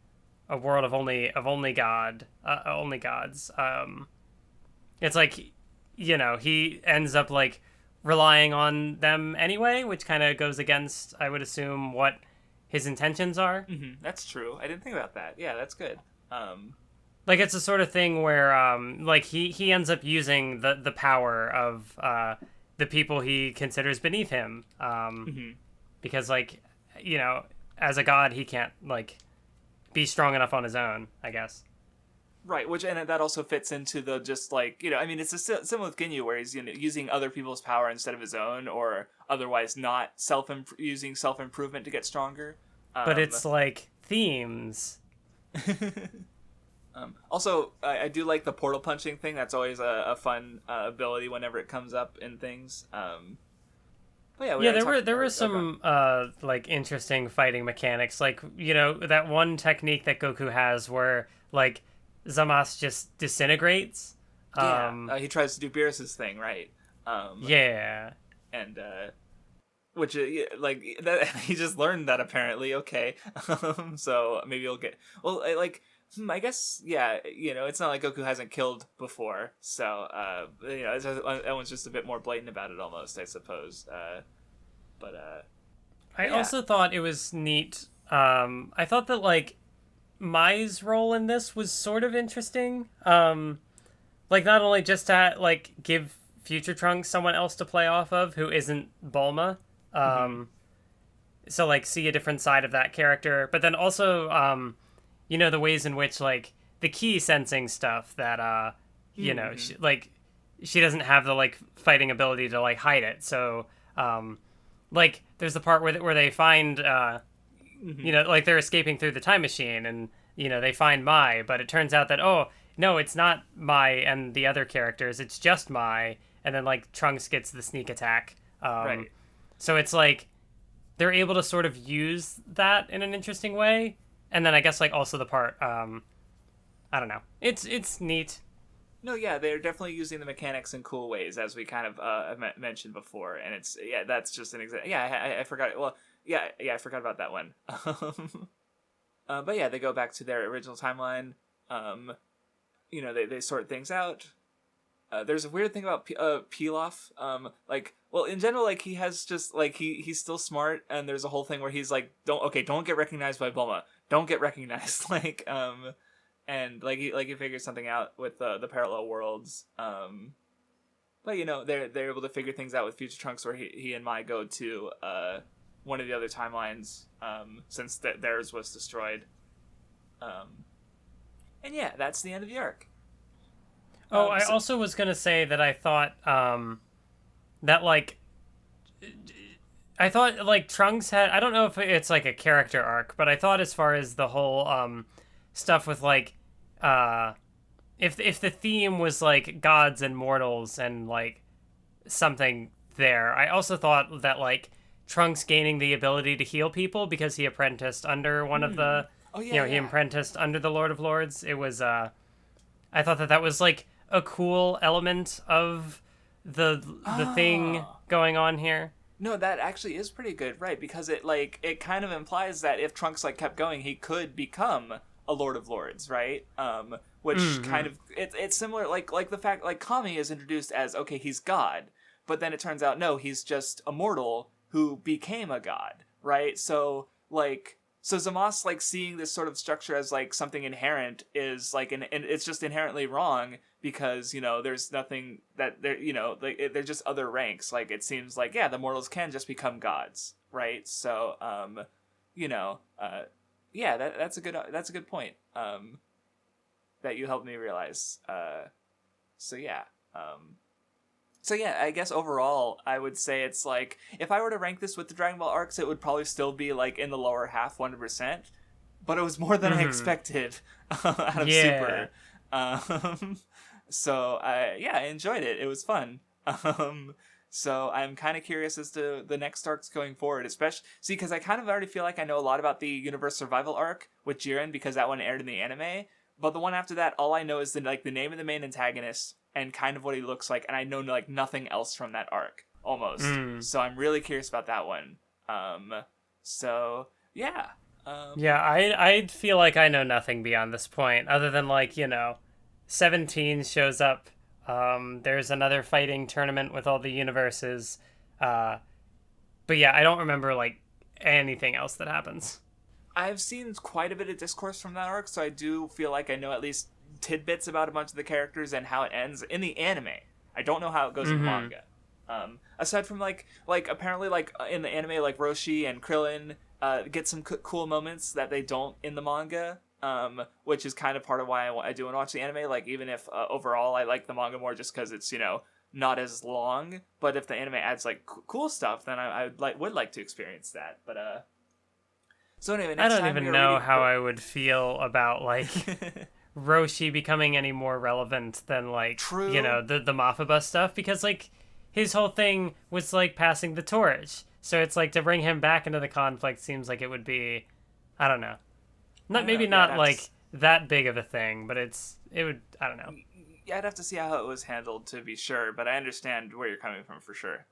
a world of only gods. It's like he ends up like relying on them anyway, which kind of goes against, I would assume, what his intentions are. Mm-hmm. That's true. I didn't think about that. Yeah, that's good. Like it's a sort of thing where like he ends up using the power of the people he considers beneath him, because like as a god he can't like be strong enough on his own, I guess. Right, which and that also fits into the just like I mean it's similar with Ginyu where he's using other people's power instead of his own, or otherwise not using self improvement to get stronger. But it's like themes. Also, I do like the portal punching thing. That's always a fun ability whenever it comes up in things. But there were some like interesting fighting mechanics, like that one technique that Goku has where like Zamasu just disintegrates. He tries to do Beerus's thing, right? And which like that he just learned that apparently. Okay, so maybe he'll get I guess it's not like Goku hasn't killed before, so that one's just a bit more blatant about it almost, I suppose. I also thought it was neat. I thought that like Mai's role in this was sort of interesting. Like not only just to like give Future Trunks someone else to play off of who isn't Bulma. So like see a different side of that character, but then also the ways in which like the key sensing stuff that she doesn't have the like fighting ability to like hide it. So like there's the part where they find like they're escaping through the time machine and they find Mai, but it turns out that no, it's not Mai and the other characters, it's just Mai, and then like Trunks gets the sneak attack. Right. So it's like they're able to sort of use that in an interesting way. And then I guess like also the part I don't know. It's neat. No, yeah, they're definitely using the mechanics in cool ways, as we kind of mentioned before, and it's that's just an example. Yeah, I forgot. Well, I forgot about that one. But yeah, they go back to their original timeline. They sort things out. There's a weird thing about Pilaf. In general, like he has just like he's still smart, and there's a whole thing where he's like, don't get recognized by Bulma. Don't get recognized, and he figures something out with the parallel worlds. But they're able to figure things out with Future Trunks, where he and Mai go to one of the other timelines, since theirs was destroyed. And yeah, that's the end of the arc. I also was gonna say that I thought that like Trunks had, I don't know if it's like a character arc, but I thought as far as the whole stuff with like if the theme was like gods and mortals and like something there, I also thought that like Trunks gaining the ability to heal people because he apprenticed under one of the he apprenticed under the Lord of Lords. It was I thought that was like a cool element of the thing going on here. No, that actually is pretty good, right? Because it kind of implies that if Trunks kept going, he could become a Lord of Lords, right? Which kind of it's similar, like the fact Kami is introduced as he's God, but then it turns out no, he's just a mortal who became a god, right? So Zamasu seeing this sort of structure as something inherent is and it's just inherently wrong because there's nothing that they're just other ranks. It seems the mortals can just become gods, right? So that's a good point that you helped me realize. So yeah, I guess overall, I would say it's like, if I were to rank this with the Dragon Ball arcs, it would probably still be like in the lower half, 100%. But it was more than I expected out of Super. So I enjoyed it. It was fun. So I'm kind of curious as to the next arcs going forward, especially because I kind of already feel like I know a lot about the Universe Survival arc with Jiren because that one aired in the anime. But the one after that, all I know is the name of the main antagonist and kind of what he looks like, and I know like nothing else from that arc almost. So I'm really curious about that one. So yeah. I feel like I know nothing beyond this point, other than 17 shows up. There's another fighting tournament with all the universes. But yeah, I don't remember anything else that happens. I've seen quite a bit of discourse from that arc, so I do feel like I know at least tidbits about a bunch of the characters and how it ends in the anime. I don't know how it goes in manga. Aside from apparently in the anime, Roshi and Krillin get some cool moments that they don't in the manga. Which is kind of part of why I do want to watch the anime. Even if overall I like the manga more, just because it's not as long. But if the anime adds cool stuff, then I would like to experience that. But so anyway, next I don't even know how I would feel about Roshi becoming any more relevant than True. The Mafaba stuff, because his whole thing was passing the torch. So it's to bring him back into the conflict seems like it would be, I don't know. Not that big of a thing, but it would, I don't know. Yeah, I'd have to see how it was handled to be sure, but I understand where you're coming from for sure.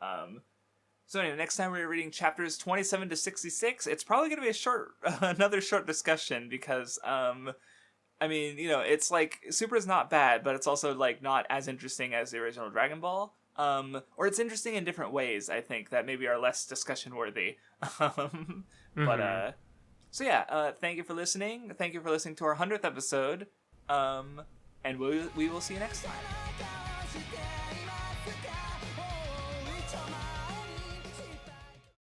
So anyway, next time we're reading chapters 27 to 66, it's probably going to be another short discussion because, it's Super is not bad, but it's also not as interesting as the original Dragon Ball. Or it's interesting in different ways, I think, that maybe are less discussion worthy. But, so yeah, thank you for listening. Thank you for listening to our 100th episode. And we will see you next time.